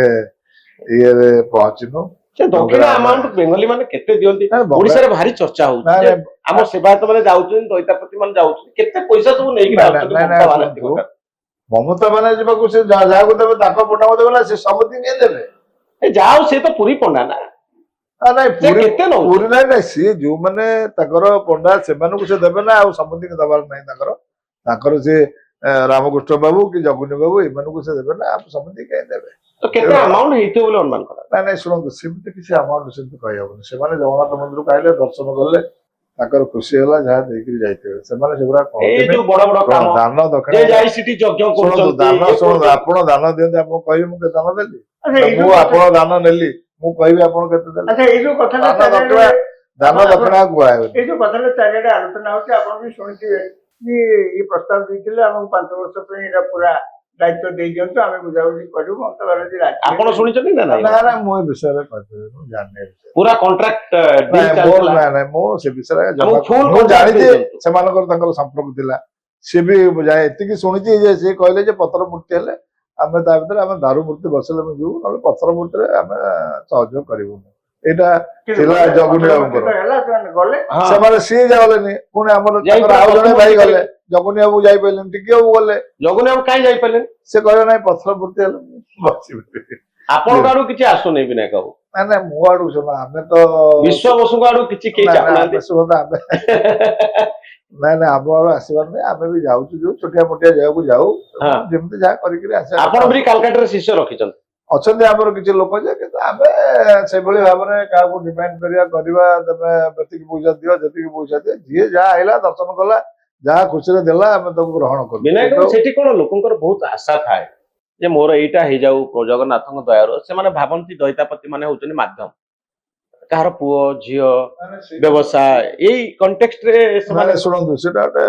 ଇଏରେ ପହଞ୍ଚିନୁ ସେ ଦକ୍ଷିଣା ଆମାଉଣ୍ଟ ବେଙ୍ଗଲୀ ମାନେ କେତେ ଦିଅନ୍ତି? ନାଇଁ, ଓଡିଶାରେ ଭାରି ଚର୍ଚ୍ଚା ହଉଛି ନାଇଁ, ଯେ ନାଇଁ, ଆମ ସେବାୟତ ମାନେ ଯାଉଛନ୍ତି ଦଇତାପତି ମାନେ ଯାଉଛନ୍ତି କେତେ ପଇସା ସବୁ ନେଇକି ନାଇଁ, ଆସୁଛନ୍ତି ନାଇଁ, ମମତା ନାଇଁ, ବାନାର୍ଜୀ ଶୁଣନ୍ତୁ, ପାଖରେ। ମମତା ବାନାର୍ଜୀ ପାଖକୁ ସେ ଯାହାକୁ ଦେବେ ତାଙ୍କ ପଣ୍ଡାକୁ ଦେବେ ନା ସେ ସବୁଦିନ କିଏ ଦେବେ ଯାହା ହଉ ସେ ତ ପୁରୀ ପଣ୍ଡା ନା ନାଇଁ ସେ ପୁରୀ କେତେ ନଉଛି? ପୁରୀ ନାଇଁ ସିଏ ଯୋଉମାନେ ତାଙ୍କର ପଣ୍ଡା ସେମାନଙ୍କୁ ସେ ଦେବେ ନା ଆଉ ସମସ୍ତଙ୍କୁ ଦେବାର ନାହିଁ ତାଙ୍କର ସେ ରାମକୃଷ୍ଣ ବାବୁ କି ଜଗୁନି ବାବୁ ଏମାନଙ୍କୁ ସେ ଦେବେ ନା ସମସ୍ତଙ୍କୁ କାହିଁ ଦେବେ ତ କେତେ ଆମାଉଣ୍ଟ ହେଇଥିବ ବୋଲି ଅନୁମାନ କରା? ନାଇଁ ଶୁଣନ୍ତୁ ସେମିତି କିଛି ଆମାଉଣ୍ଟ ସେମିତି କହିହବନି ସେମାନେ ଜଗନ୍ନାଥ ମନ୍ଦିରକୁ ଆଇଲେ ଦର୍ଶନ କଲେ ତାଙ୍କର ଖୁସି ହେଲା ଯାହା ଦେଇକିରି ଯାଇଥିବେ ସେମାନେ ସେଗୁଡା ଏଇ କହନ୍ତିନି ଯୋଉ ବଡ ବଡ କାମ ଦାନ ଯେ ଦକ୍ଷିଣା ଯାଇ ସେଠି ଯଜ୍ଞ ଶୁଣନ୍ତୁ କରୁଛନ୍ତି ଦାନ ଇଏ ଶୁଣନ୍ତୁ କରୁଛନ୍ତି। ଆପଣ ଦାନ ଦିଅନ୍ତି ଆପଣ କହିବେ ମୁଁ କେତେ ଦାନ ଦେଲି ଆଚ୍ଛା ଏଇ ମୁଁ ଯୋଉ ଆପଣ ଦାନ ନେଲି ମୁଁ କହିବି ଆପଣ କେତେ ଦେଲେ ଆଚ୍ଛା ଏଇ ଯୋଉ କଥାଟା ଦାନ ଦକ୍ଷିଣା ଦାନ ଦକ୍ଷିଣା କୁହାହେବନି ଏଇ ଯୋଉ କଥାଟା ଚାରିଆଡେ ଆଲୋଚନା ହଉଛି ଆପଣ ବି ଶୁଣିଥିବେ କି ଏଇ ପ୍ରସ୍ତାବ ଦେଇଥିଲେ ଆମକୁ 5 ବର୍ଷ ପାଇଁ ଏଇଟା ପୁରା ଦାୟିତ୍ୱ ଦେଇ ଦିଅନ୍ତୁ ଆମେ ବୁଝାବୁଝି କରିବୁ ମମତା ବାନାର୍ଜୀ ରାଜି ଆପଣ ଶୁଣିଛନ୍ତି ନା ନାଇଁ? ନା ମୁଁ ଏ ବିଷୟରେ କହିପାରିବି ମୁଁ ଜାଣିନି ଏ ବିଷୟରେ ପୁରା କଣ୍ଟ୍ରାକ୍ଟ ନାଇଁ ମୋର ନାଇଁ ମୁଁ ସେ ବିଷୟରେ ଆମକୁ full ମୁଁ contract ଜାଣିଛି ଦେଇଦିଅନ୍ତୁ। ସେମାନଙ୍କର ତାଙ୍କର ସମ୍ପର୍କ ଥିଲା ସିଏ ବି ଏତିକି ଶୁଣିଛି ଯେ ସିଏ କହିଲେ ଯେ ପଥର ମୂର୍ତ୍ତି ହେଲେ ଆମେ ତା ଭିତରେ ଆମେ ଦାରୁ ମୂର୍ତ୍ତି ବସିଲେ ଆମେ ଯିବୁ ନହେଲେ ପଥର ମୂର୍ତ୍ତିରେ ଆମେ ସହଯୋଗ କରିବୁନି ଏଇଟା ଥିଲା ଜଗୁନି ବାବୁଙ୍କର ହେଲା ସେମାନେ ଗଲେ ସେମାନେ ସିଏ ଗଲେନି ପୁଣି ଆମର ତାଙ୍କର ଆଉ ଜଣେ ଭାଇ ଗଲେ ଜଗୁନି ବାବୁ ଯାଇପାରିଲେନି ଟିକି ବାବୁ ଗଲେ ଜଗନ୍ନାଥ ବାବୁ କାହିଁ ଯାଇପାରିଲେନି? ସେ କହିଲେ ନାଇଁ ପଥର ମୂର୍ତ୍ତି ହେଲେ ମୁଁ ବସିବି ଆପଣଙ୍କ ଆଡୁ କିଛି ଆସୁନି ବିନାୟକ ବାବୁ? ନାଇଁ ନାଇଁ ମୋ ଆଡକୁ ଶୁଣ ଆମେ ତ ବିଶ୍ଵ ବସୁଙ୍କ ଆଡୁ କିଛି କେହି ନାଇଁ, ନାଇଁ, ଚାହୁଁନାହାନ୍ତି? ଆମେ ଶୁଣନ୍ତୁ ଆମେ ନାଇଁ ନାଇଁ ଆମ ଆଡୁ ଆସିବାର ନାହିଁ ଆମେ ବି ଯାଉଛୁ ଯୋଉ ଛୋଟିଆ ମୋଟିଆ ଜାଗାକୁ ଯାଉ ହଁ। ଯେମିତି ଯାହା କରିକିରି ଆସିବା ଆପଣ କଥା ବି କାଲକାଟାରେ ଶିଷ୍ୟ ରଖିଛନ୍ତି? ଅଛନ୍ତି ଆମର କିଛି ଲୋକ ଯେ କିନ୍ତୁ ଆମେ ସେଇଭଳି ଭାବରେ କାହାକୁ ଡିମାଣ୍ଡ କରିବା ତମେ ଏତିକି ପଇସା ଦିଅ ଯେତିକି ପଇସା ଦିଅ ଯିଏ ଯାହା ଆଇଲା ଦର୍ଶନ କଲା ଯାହା ଖୁସିରେ ଦେଲା ଆମେ ତାକୁ ଗ୍ରହଣ କରୁ ବିନାୟକ କିନ୍ତୁ ବାବୁ ସେଠି କଣ ଲୋକଙ୍କର ବହୁତ ଆଶା ଥାଏ ଯେ ମୋର ଏଇଟା ହେଇଯାଉ ଜଗନ୍ନାଥଙ୍କ ଦୟାରୁ ସେମାନେ ଭାବନ୍ତି ଦଇତାପତି ମାନେ ହଉଛନ୍ତି ମାଧ୍ୟମ କାହାର ପୁଅ ଝିଅ ବ୍ୟବସାୟ ଏଇ କଣ୍ଟେକ୍ସଟରେ ସେମାନେ ମାନେ ଶୁଣନ୍ତୁ ସେଟା ଗୋଟେ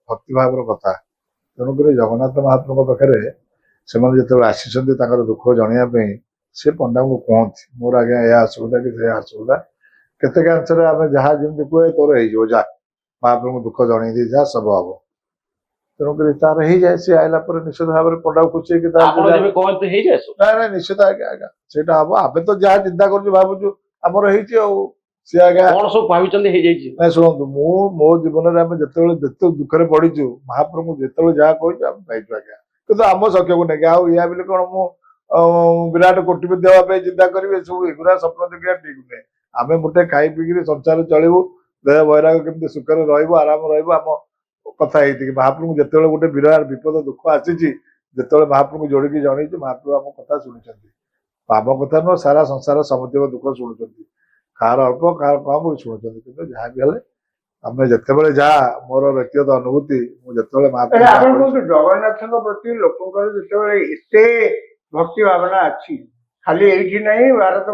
ଭକ୍ତି ଭାବର କଥା ତେଣୁକରି ଜଗନ୍ନାଥ ମହାପ୍ରଭୁଙ୍କ ପାଖରେ ସେମାନେ ଯେତେବେଳେ ଆସିଛନ୍ତି ତାଙ୍କର ଦୁଃଖ ଜଣେଇବା ପାଇଁ ସେ ପଣ୍ଡାଙ୍କୁ କୁହନ୍ତି ମୋର ଆଜ୍ଞା ଏହା ଅସୁବିଧା କି ସେ ଅସୁବିଧା କେତେ କାଂଶରେ ଆମେ ଯାହା ଯେମିତି କୁହେ ତୋର ହେଇଯିବ ଯା ମହାପ୍ରଭୁଙ୍କୁ ଦୁଃଖ ଜଣେଇ ଦେଇ ଯା ସବୁ ହବ ତେଣୁକରି ତାର ହେଇଯାଏ ସିଏ ଆଇଲା ପରେ ନିଶ୍ଚିତ ଭାବରେ ପଣ୍ଡାକୁ ଖୁସି ହେଇକି ଆପଣ ଯେବେ କହନ୍ତି ହେଇଯାଏ ନାଇଁ ନାଇଁ ନିଶ୍ଚିତ ଆଜ୍ଞା ଆଜ୍ଞା ସେଇଟା ହବ ଆମେ ତ ଯାହା ଚିନ୍ତା କରୁଛୁ ଭାବୁଛୁ ଆମର ହେଇଛି ଆଉ ସିଏ ଆଜ୍ଞା କଣ ସବୁ ଭାବିଛନ୍ତି ହେଇଯାଇଛି? ନାଇଁ ଶୁଣନ୍ତୁ ମୁଁ ମୋ ଜୀବନରେ ଆମେ ଯେତେବେଳେ ଯେତେ ଦୁଃଖରେ ପଡିଛୁ ମହାପ୍ରଭୁ ଯେତେବେଳେ ଯାହା କହିଛୁ ଆମେ ପାଇଛୁ ଆଜ୍ଞା କିନ୍ତୁ ଆମ ସକ୍ଷକୁ ନେଇକି ଆଉ ୟା ବୋଲି କଣ ମୁଁ ବିରାଟ କୋଟିପତି ହେବା ପାଇଁ ଚିନ୍ତା କରିବି ଏସବୁ ଏଗୁରା ସ୍ୱପ୍ନ ଦେଖିବା ଠିକ ନୁହେଁ ଆମେ ଗୋଟେ ଖାଇ ପିଇକିରି ସଂସାର ଚଳିବୁ ଦେହ ବୈରାଗ କେମିତି ସୁଖରେ ରହିବୁ ଆରାମ ରହିବୁ ଆମ କଥା ହେଇଥିଲି ମହାପ୍ରଭୁ ଯେତେବେଳେ ଗୋଟେ ବିରାଟ ବିପଦ ଦୁଃଖ ଆସିଛି ଯେତେବେଳେ ମହାପ୍ରଭୁଙ୍କୁ ଯୋଡ଼ିକି ଜଣେଇଛୁ ମହାପ୍ରଭୁ ଆମ କଥା ଶୁଣିଛନ୍ତି ଆମ କଥା ନୁହଁ ସାରା ସଂସାର ସମସ୍ତଙ୍କ ଦୁଃଖ ଶୁଣୁଛନ୍ତି କାହାର ଅଳ୍ପ କାହାର କମ ଶୁଣୁଛନ୍ତି କିନ୍ତୁ ଯାହା ବି ହେଲେ ଆମେ ଯେତେବେଳେ ଯାହା ମୋର ବ୍ୟକ୍ତିଗତ ଅନୁଭୂତି ମୁଁ ଯେତେବେଳେ ଆପଣ କହୁଛନ୍ତି ଜଗନ୍ନାଥଙ୍କ ପ୍ରତି ଲୋକଙ୍କର ଯେତେବେଳେ ଏତେ ଭକ୍ତି ଭାବନା ଅଛି, ଖାଲି ଏଇଠି ନାହିଁ ଭାରତ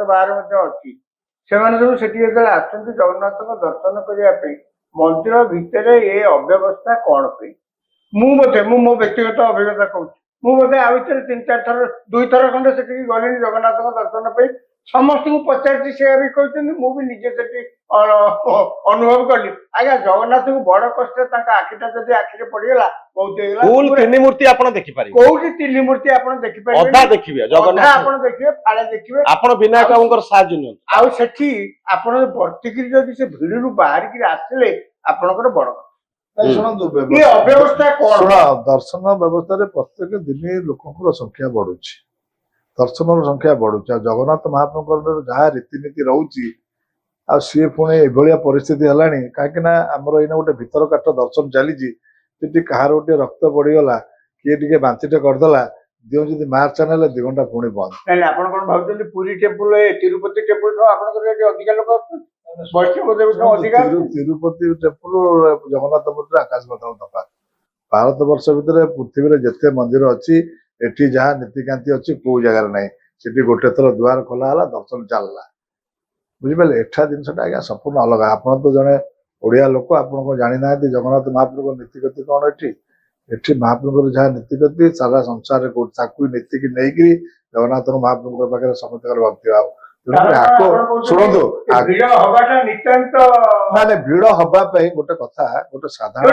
ବାହାରେ ମଧ୍ୟ ଅଛି, ସେମାନେ ସବୁ ସେଠି ଯେତେବେଳେ ଆସନ୍ତି ଜଗନ୍ନାଥଙ୍କ ଦର୍ଶନ କରିବା ପାଇଁ, ମନ୍ଦିର ଭିତରେ ଏ ଅବ୍ୟବସ୍ଥା କଣ ପାଇଁ? ମୁଁ ମୋ ବ୍ୟକ୍ତିଗତ ଅଭିଜ୍ଞତା କହୁଛି, ମୁଁ ବୋଧେ ଆଉ ଭିତରେ 3-4 ଥର 2 ଥର ଖଣ୍ଡେ ସେଠିକି ଗଲିଣି ଜଗନ୍ନାଥଙ୍କ ଦର୍ଶନ ପାଇଁ। ସମସ୍ତଙ୍କୁ ପଚାରିଛି, ସେ ବି କହିଛନ୍ତି, ମୁଁ ବି ନିଜେ ସେଠି ଅନୁଭବ କଲି। ଆଜ୍ଞା ଜଗନ୍ନାଥଙ୍କୁ ବଡ କଷ୍ଟରେ ତାଙ୍କ ଆଖିଟା ଯଦି ଆଖିରେ ପଡିଗଲା ବହୁତ ହେଇଗଲା। ତିନି ମୂର୍ତ୍ତି ଆପଣ ଦେଖିପାରିବେ, କୋଉଠି 3 ମୂର୍ତ୍ତି ଆପଣ ଦେଖିପାରିବେ? ଅଧା ଦେଖିବେ ଜଗନ୍ନାଥ, ଆପଣ ଦେଖିବେ, ଫାଳେ ଦେଖିବେ। ଆପଣ ବିନାୟକ ବାବୁଙ୍କର ସାହାଯ୍ୟ ନିଅନ୍ତୁ। ଆଉ ସେଠି ଆପଣ ବର୍ତ୍ତିକିରି ଯଦି ସେ ଭିଡରୁ ବାହାରିକିରି ଆସିଲେ ଆପଣଙ୍କର ବଡ କଥା। ଶୁଣନ୍ତୁ ଏ ଅବ୍ୟବସ୍ଥା କଣ? ଶୁଣ, ଦର୍ଶନ ବ୍ୟବସ୍ଥାରେ ପ୍ରତ୍ୟେକ ଦିନ ଲୋକଙ୍କର ସଂଖ୍ୟା ବଢୁଛି, ଦର୍ଶନର ସଂଖ୍ୟା ବଢୁଛି। ଆଉ ଜଗନ୍ନାଥ ମହାପ୍ରଭୁଙ୍କର ଯାହା ରୀତିନୀତି ରହୁଛି, ଆଉ ସିଏ ପୁଣି ଏଭଳିଆ ପରିସ୍ଥିତି ହେଲାଣି, କାହିଁକି ନା ଆମର ଏଇନା ଗୋଟେ ଭିତର କାଠ ଦର୍ଶନ ଚାଲିଛି। ଯଦି କାହାର ଗୋଟେ ରକ୍ତ ପଡିଗଲା, କିଏ ଟିକେ ବାନ୍ତିଟେ କରିଦେଲା, ଦିଅ ଯଦି ମାର୍ଚ୍ଚ ନେଲେ 2 ଘଣ୍ଟା ପୁଣି ବନ୍ଦ। ନାଇଁ ଆପଣ କଣ ଭାବୁଛନ୍ତି ପୁରୀ ଟେମ୍ପୁଲ ତିରୁପତି ଟେମ୍ପୁଲ ଆପଣଙ୍କର ଏଠି ଅଧିକା ଲୋକ ଆସୁଛନ୍ତି? ବୈଷ୍ଣବ ଦେବତା ଅଧିକା ତିରୁପତି ଟେମ୍ପୁଲ ଜଗନ୍ନାଥ ମନ୍ଦିର ଆକାଶ ପାତାଳ ତଫାତ। ଭାରତ ବର୍ଷ ଭିତରେ ପୃଥିବୀରେ ଯେତେ ମନ୍ଦିର ଅଛି, ଏଠି ଯାହା ନୀତିକାନ୍ତି ଅଛି କୋଉ ଜାଗାରେ ନାହିଁ। ସେଠି ଗୋଟେ ଥର ଦୁଆର ଖୋଲା ହେଲା, ଦର୍ଶନ ଚାଲିଲା, ବୁଝିପାରିଲେ? ଏଠା ଜିନିଷଟା ଆଜ୍ଞା ସମ୍ପୂର୍ଣ୍ଣ ଅଲଗା। ଆପଣ ତ ଜଣେ ଓଡିଆ ଲୋକ, ଆପଣ କଣ ଜାଣିନାହାନ୍ତି ଜଗନ୍ନାଥ ମହାପ୍ରଭୁଙ୍କ ନୀତିଗତି କଣ? ଏଠି ମହାପ୍ରଭୁଙ୍କର ଯାହା ନୀତିଗତି ସାରା ସଂସାରରେ ତାକୁ ନୀତିକି ନେଇକିରି ଜଗନ୍ନାଥଙ୍କ ମହାପ୍ରଭୁଙ୍କ ପାଖରେ ସମସ୍ତଙ୍କର ଭକ୍ତି ଭାବ। ଶୁଣନ୍ତୁ, ଭିଡ ହବାଟା ନିତାନ୍ତ ମାନେ ଭିଡ ହବା ପାଇଁ ଗୋଟେ କଥା, ଗୋଟେ ସାଧାରଣ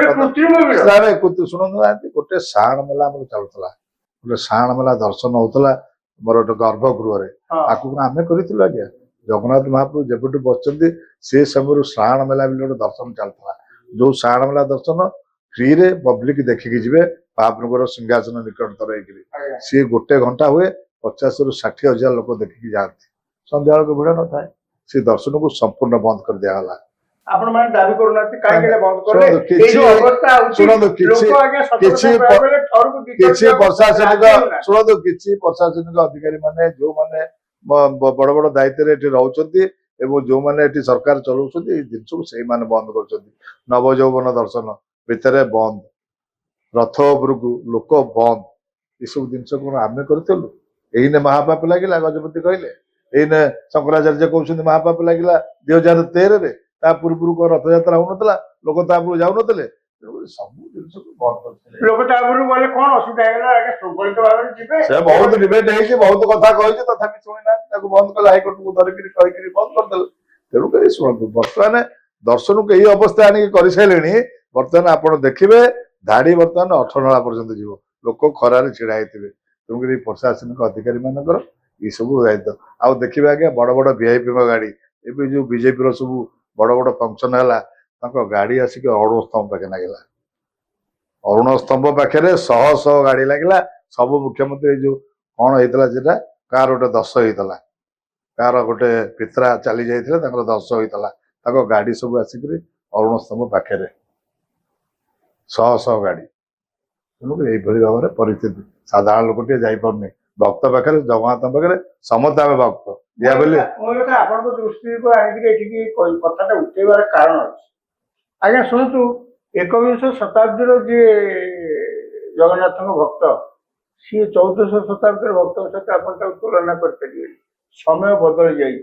ଶୁଣନ୍ତୁ ନାହାନ୍ତି, ଗୋଟେ ସାହାଣ ମେଲା ଆମର ଚାଲୁଥିଲା, ଗୋଟେ ସାହାଣ ମେଲା ଦର୍ଶନ ହଉଥିଲା ମୋର ଗୋଟେ ଗର୍ଭଗୃହରେ। ତାକୁ ଆମେ କରିଥିଲୁ ଆଜ୍ଞା? ଜଗନ୍ନାଥ ମହାପ୍ରଭୁ ଯେବେଠୁ ବସିଛନ୍ତି ସେ ସମୟରୁ ସାହାଣ ମେଲା ବୋଲି ଗୋଟେ ଦର୍ଶନ ଚାଲୁଥିଲା। ଯୋଉ ସାହାଣ ମେଲା ଦର୍ଶନ ଫ୍ରିରେ ପବ୍ଲିକ ଦେଖିକି ଯିବେ, ମହାପ୍ରଭୁଙ୍କର ସିଂହାସନ ନିକଟତର ହେଇକିରି। ସିଏ 1 ଘଣ୍ଟା ହୁଏ, 50,000 ରୁ 60,000 ଲୋକ ଦେଖିକି ଯାଆନ୍ତି। ସନ୍ଧ୍ୟାବେଳକୁ ଭିଡ ନଥାଏ। ସେ ଦର୍ଶନକୁ ସମ୍ପୂର୍ଣ୍ଣ ବନ୍ଦ କରିଦିଆଗଲା। ଆପଣ ମାନେ ଦାବି କରୁନାହାନ୍ତି କାହିଁକି ବନ୍ଦ କଲେ? ଶୁଣନ୍ତୁ, କିଛି ପ୍ରଶାସନିକ ଅଧିକାରୀ ମାନେ ଯୋଉମାନେ ବଡ ବଡ ଦାୟିତ୍ୱରେ ଏଠି ରହୁଛନ୍ତି ଏବଂ ଯୋଉମାନେ ଏଠି ସରକାର ଚଲାଉଛନ୍ତି, ଏଇ ଜିନିଷକୁ ସେଇମାନେ ବନ୍ଦ କରୁଛନ୍ତି। ନବଯୌବନ ଦର୍ଶନ ଭିତରେ ବନ୍ଦ, ରଥ ଉପରକୁ ଲୋକ ବନ୍ଦ, ଏସବୁ ଜିନିଷ କଣ ଆମେ କରିଥିଲୁ? ଏଇନେ ମହାପାପ ଲାଗିଲା, ଗଜପତି କହିଲେ। ଏଇନେ ଶଙ୍କରାଚାର୍ଯ୍ୟ କହୁଛନ୍ତି ମହାପାପ ଲାଗିଲା 2013ରେ। ତା ପୂର୍ବରୁ କଣ ରଥଯାତ୍ରା ହଉନଥିଲା? ଲୋକ ତା ଉପରକୁ ଯାଉନଥିଲେ? ସବୁ ଜିନିଷକୁ ବନ୍ଦ କରିଥିଲେ। ଲୋକ ତା ଉପରକୁ ଗଲେ କଣ ଅସୁବିଧା ହେଇଗଲା? ଶୃଙ୍ଖଳିତ ଭାବରେ ଯିବେ। ସେ ବହୁତ ଡିବେଟ ହେଇଛି, ବହୁତ କଥା କହିଛି, ତଥାପି ଶୁଣିନାହାନ୍ତି, ତାକୁ ବନ୍ଦ କଲେ, ହାଇକୋର୍ଟକୁ ଧରିକିରି କହିକିରି ବନ୍ଦ କରିଦେଲେ। ତେଣୁକରି ଶୁଣନ୍ତୁ, ବର୍ତ୍ତମାନ ଦର୍ଶନକୁ ଏଇ ଅବସ୍ଥା ଆଣିକି କରିସାରିଲେଣି। ବର୍ତ୍ତମାନ ଆପଣ ଦେଖିବେ ଧାଡି ବର୍ତ୍ତମାନ 8 ନଳା ପର୍ଯ୍ୟନ୍ତ ଯିବ, ଲୋକ ଖରାରେ ଛିଡା ହେଇଥିବେ। ତେଣୁକରି ପ୍ରଶାସନିକ ଅଧିକାରୀ ମାନଙ୍କର ଏଇ ସବୁ ଦାୟିତ୍ୱ। ଆଉ ଦେଖିବେ ଆଜ୍ଞା, ବଡ ବଡ ଭିଆଇପିଙ୍କ ଗାଡି, ଏବେ ଯୋଉ ବିଜେପିର ସବୁ ବଡ ବଡ ଫଙ୍କସନ ହେଲା, ତାଙ୍କ ଗାଡି ଆସିକି ଅରୁଣ ସ୍ତମ୍ଭ ପାଖେ ଲାଗିଲା। ଅରୁଣ ସ୍ତମ୍ଭ ପାଖରେ ଶହ ଶହ ଗାଡି ଲାଗିଲା। ସବୁ ମୁଖ୍ୟମନ୍ତ୍ରୀ ଯୋଉ କଣ ହେଇଥିଲା, ସେଟା କାହାର ଗୋଟେ ଦଶ ହେଇଥିଲା, କାହାର ଗୋଟେ ପିତ୍ରା ଚାଲି ଯାଇଥିଲେ, ତାଙ୍କର ଦଶ ହେଇଥିଲା। ତାଙ୍କ ଗାଡି ସବୁ ଆସିକିରି ଅରୁଣ ସ୍ତମ୍ଭ ପାଖରେ, ଶହ ଶହ ଗାଡି। ତେଣୁକରି ଏଇଭଳି ଭାବରେ ପରିସ୍ଥିତି, ସାଧାରଣ ଲୋକଟିଏ ଯାଇପାରୁନି। ଭକ୍ତ ପାଖରେ, ଜଗନ୍ନାଥଙ୍କ ପାଖରେ ସମସ୍ତେ ଆମେ ଭକ୍ତ। ଆପଣଙ୍କ ଦୃଷ୍ଟିକୁ ଆଣିକିରି ଏଠିକି କଥାଟା ଉଠେଇବାର କାରଣ ଅଛି। ଆଜ୍ଞା ଶୁଣନ୍ତୁ, 21ଶ ଶତାବ୍ଦୀର ଯିଏ ଜଗନ୍ନାଥଙ୍କ ଭକ୍ତ, ସିଏ 1400 ଶତାବ୍ଦୀର ଭକ୍ତଙ୍କ ସହିତ ଆପଣ ତାକୁ ତୁଳନା କରିପାରିବେନି। ସମୟ ବଦଳି ଯାଇଛି।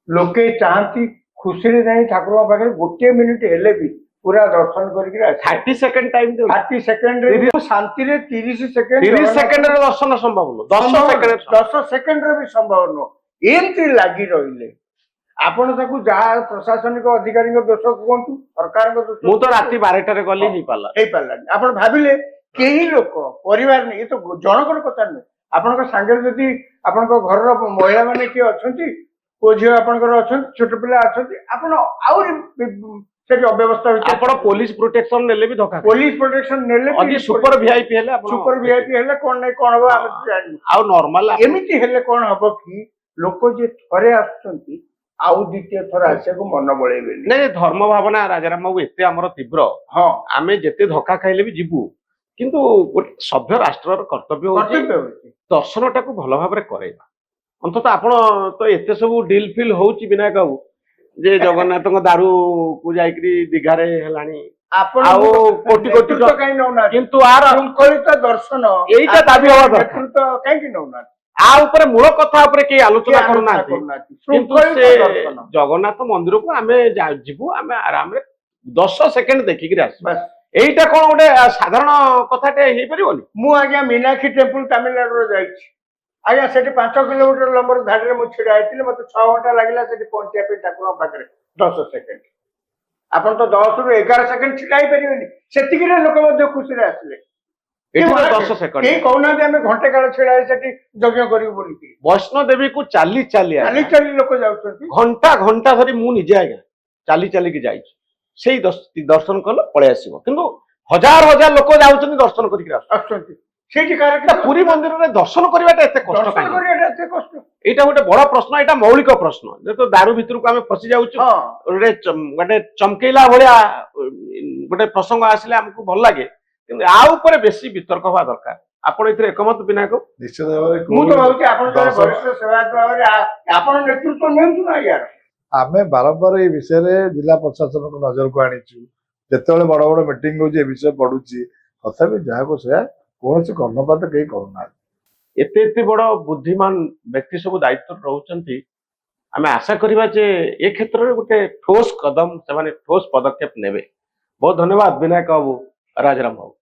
ଲୋକେ ଚାହାନ୍ତି ଖୁସିରେ ଯାଇ ଠାକୁରଙ୍କ ପାଖରେ 1 ମିନିଟ ହେଲେ ବି ପୁରା ଦର୍ଶନ କରିକି 30 ସେକେଣ୍ଡ ଟାଇମ, 30 ସେକେଣ୍ଡରେ ଶାନ୍ତିରେ 30 ସେକେଣ୍ଡରେ ଦର୍ଶନ ସମ୍ଭବ ନୁହଁ, 10 ସେକେଣ୍ଡରେ ବି ସମ୍ଭବ ନୁହଁ। ଏମିତି ଲାଗି ରହିଲେ ଆପଣ ତାକୁ ଯାହା ପ୍ରଶାସନିକ ଅଧିକାରୀଙ୍କ ଦୋଷ କୁହନ୍ତୁ, ସରକାରଙ୍କ ଦୋଷ। ମୁଁ ତ ରାତି 12ଟାରେ ଗଲି, ହେଇପାରିଲାନି। ଆପଣ ଭାବିଲେ କେହି ଲୋକ ପରିବାର ନେଇ, ଏ ତ ଜଣଙ୍କର କଥା ନୁହେଁ, ଆପଣଙ୍କ ସାଙ୍ଗରେ ଯଦି ଆପଣଙ୍କ ଘରର ମହିଳା ମାନେ କିଏ ଅଛନ୍ତି, ପୁଅ ଝିଅ ଆପଣଙ୍କର ଅଛନ୍ତି, ଛୋଟ ପିଲା ଅଛନ୍ତି, ଆପଣ ଆହୁରି ସେଠି ଅବ୍ୟବସ୍ଥା ହୋଇଛି। ଆପଣ ପୋଲିସ ପ୍ରୋଟେକ୍ସନ ନେଲେ ବି ଧକ୍କା, ପୋଲିସ ପ୍ରୋଟେକ୍ସନ ନେଲେ ସୁପର ଭିଆଇପି ହେଲେ, ସୁପର ଭିଆଇପି ହେଲେ କଣ ନାଇଁ କଣ ହବ ଆମେ ଜାଣିନୁ। ଆଉ ନର୍ମାଲ ଏମିତି ହେଲେ କଣ ହବ କି, ଲୋକ ଯିଏ ଥରେ ଆସୁଛନ୍ତି ଆଉ ଦ୍ୱିତୀୟ ଥର ଆସିବାକୁ ମନ ବଳେଇବେନି। ନାଇଁ, ଧର୍ମ ଭାବନା ରାଜାରାମ ବାବୁ ଏତେ ଆମର ତୀବ୍ର। ହଁ, ଆମେ ଯେତେ ଧକ୍କା ଖାଇଲେ ବି ଯିବୁ, କିନ୍ତୁ ଗୋଟେ ସଭ୍ୟ ରାଷ୍ଟ୍ରର କର୍ତ୍ତବ୍ୟ ହଉଛି ଦର୍ଶନଟାକୁ ଭଲ ଭାବରେ କରେଇବା। ଅନ୍ତତଃ ଆପଣ ତ ଏତେ ସବୁ ଡିଲ୍ ଫିଲ୍ ହଉଛି ବିନାୟକ ବାବୁ, ଯେ ଜଗନ୍ନାଥଙ୍କ ଦାରୁ କୁ ଯାଇକରି ଦିଘାରେ ହେଲାଣି ଆପଣ ଆଉ କୋଟି କୋଟି ନେତୃତ୍ୱ କାହିଁ ନଉନାହାନ୍ତି କିନ୍ତୁ ଆର ଶୃଙ୍ଖଳିତ ଦର୍ଶନ ଏଇଟା ଦାବି ହବା ଦରକାର। ନେତୃତ୍ୱ କାହିଁକି ନଉନାହାନ୍ତି ଆ ଉପରେ ମୂଳ କଥା ଉପରେ କେହି ଆଲୋଚନା କିଏ ଆଲୋଚନା କରୁନାହାନ୍ତି କରୁନାହାନ୍ତି? କିନ୍ତୁ ଶୃଙ୍ଖଳିତ ସେ ଦର୍ଶନ ଜଗନ୍ନାଥ ମନ୍ଦିରକୁ ଆମେ ଯିବୁ ଆମେ ଆରାମରେ 10 ସେକେଣ୍ଡ ଦେଖିକିରି ଆସିବୁ ବାସ୍। ଏଇଟା କଣ ଗୋଟେ ସାଧାରଣ କଥାଟେ ହେଇପାରିବନି ମୁଁ ଆଜ୍ଞା ମୀନାକ୍ଷୀ ଟେମ୍ପୁଲ ତାମିଲନାଡୁରେ ଯାଇଛି ଆଜ୍ଞା ସେଠି 5 କିଲୋମିଟର ଲମ୍ବର ଧାଡ଼ିରେ ମୁଁ ଛିଡା ହେଇଥିଲି ମତେ 6 ଘଣ୍ଟା ଲାଗିଲା ସେଠି ପହଞ୍ଚିବା ପାଇଁ ଠାକୁରଙ୍କ ପାଖରେ 10 ସେକେଣ୍ଡ ଆପଣ ତ 10 ରୁ 11 ସେକେଣ୍ଡ ଛିଡା ହେଇପାରିବେନି ସେତିକିରେ ଲୋକ ମଧ୍ୟ ଖୁସିରେ ଆସିଲେ ଏଠି ତ 10 ସେକେଣ୍ଡ କେହି କହୁନାହାନ୍ତି ଆମେ ଘଣ୍ଟେ କାଳ ଛିଡା ହେଇ ସେଠି ଯଜ୍ଞ କରିବୁ ବୋଲିକି ବୈଷ୍ଣୋ ଦେବୀକୁ ଚାଲି ଚାଲି ଚାଲି ଚାଲି ଲୋକ ଯାଉଛନ୍ତି ଘଣ୍ଟା ଘଣ୍ଟା ଧରି ମୁଁ ନିଜେ ଆଜ୍ଞା ଚାଲି ଚାଲିକି ଯାଇଛି ସେଇ ଦର୍ଶନ କଲେ ପଳେଇ ଆସିବ କିନ୍ତୁ ହଜାର ହଜାର ଲୋକ ଯାଉଛନ୍ତି ଦର୍ଶନ କରିକି ଆସୁଛନ୍ତି ସେଇଠି କାହାର ପୁରୀ ମନ୍ଦିରରେ ଦର୍ଶନ କରିବାଟା ଏତେ କଷ୍ଟ ଦର୍ଶନ କାହିଁକି କରିବାଟା ଏତେ କଷ୍ଟ ଏଇଟା ଗୋଟେ ବଡ ପ୍ରଶ୍ନ ଏଇଟା ମୌଳିକ ପ୍ରଶ୍ନ ଯେହେତୁ ଦାରୁ ଭିତରକୁ ଆମେ ପଶି ଯାଉଛୁ ହଁ ଗୋଟେ ଚମକେଇଲା ଭଳିଆ ଗୋଟେ ପ୍ରସଙ୍ଗ ଆସିଲେ ଆମକୁ ଭଲ ଲାଗେ କିନ୍ତୁ ଆ ଉପରେ ବେଶୀ ବିତର୍କ ହବା ଦରକାର ଆପଣ ଏଥିରେ ଏକମତ ବିନାୟକ ନିଶ୍ଚିତ ଭାବରେ ମୁଁ ତ ଭାବୁଛି ଆପଣ ଜଣେ ଦର୍ଶନ- ବରିଷ୍ଠ ସେବାୟତ ଭାବରେ ଆପଣ ନେତୃତ୍ୱ ନିଅନ୍ତୁ ନା ୟାର ଆମେ ବାରମ୍ବାର ଏଇ ବିଷୟରେ ଜିଲ୍ଲା ପ୍ରଶାସନକୁ ନଜରକୁ ଆଣିଛୁ ଯେତେବେଳେ ବଡ ବଡ ମିଟିଂ ହଉଛି ଏ ବିଷୟ ପଡୁଛି ତଥାପି ଯାହାକୁ ସେୟା କୌଣସି କର୍ଣ୍ଣପାତ କେହି କରୁନାହାନ୍ତି ଏତେ ଏତେ ବଡ ବୁଦ୍ଧିମାନ ବ୍ୟକ୍ତି ସବୁ ଦାୟିତ୍ୱରେ ରହୁଛନ୍ତି ଆମେ ଆଶା କରିବା ଯେ ଏ କ୍ଷେତ୍ରରେ ଗୋଟେ ଠୋସ୍ କଦମ ସେମାନେ ଠୋସ୍ ପଦକ୍ଷେପ ନେବେ ବହୁତ ଧନ୍ୟବାଦ ବିନାୟକ ବାବୁ ରାଜାରାମ ବାବୁ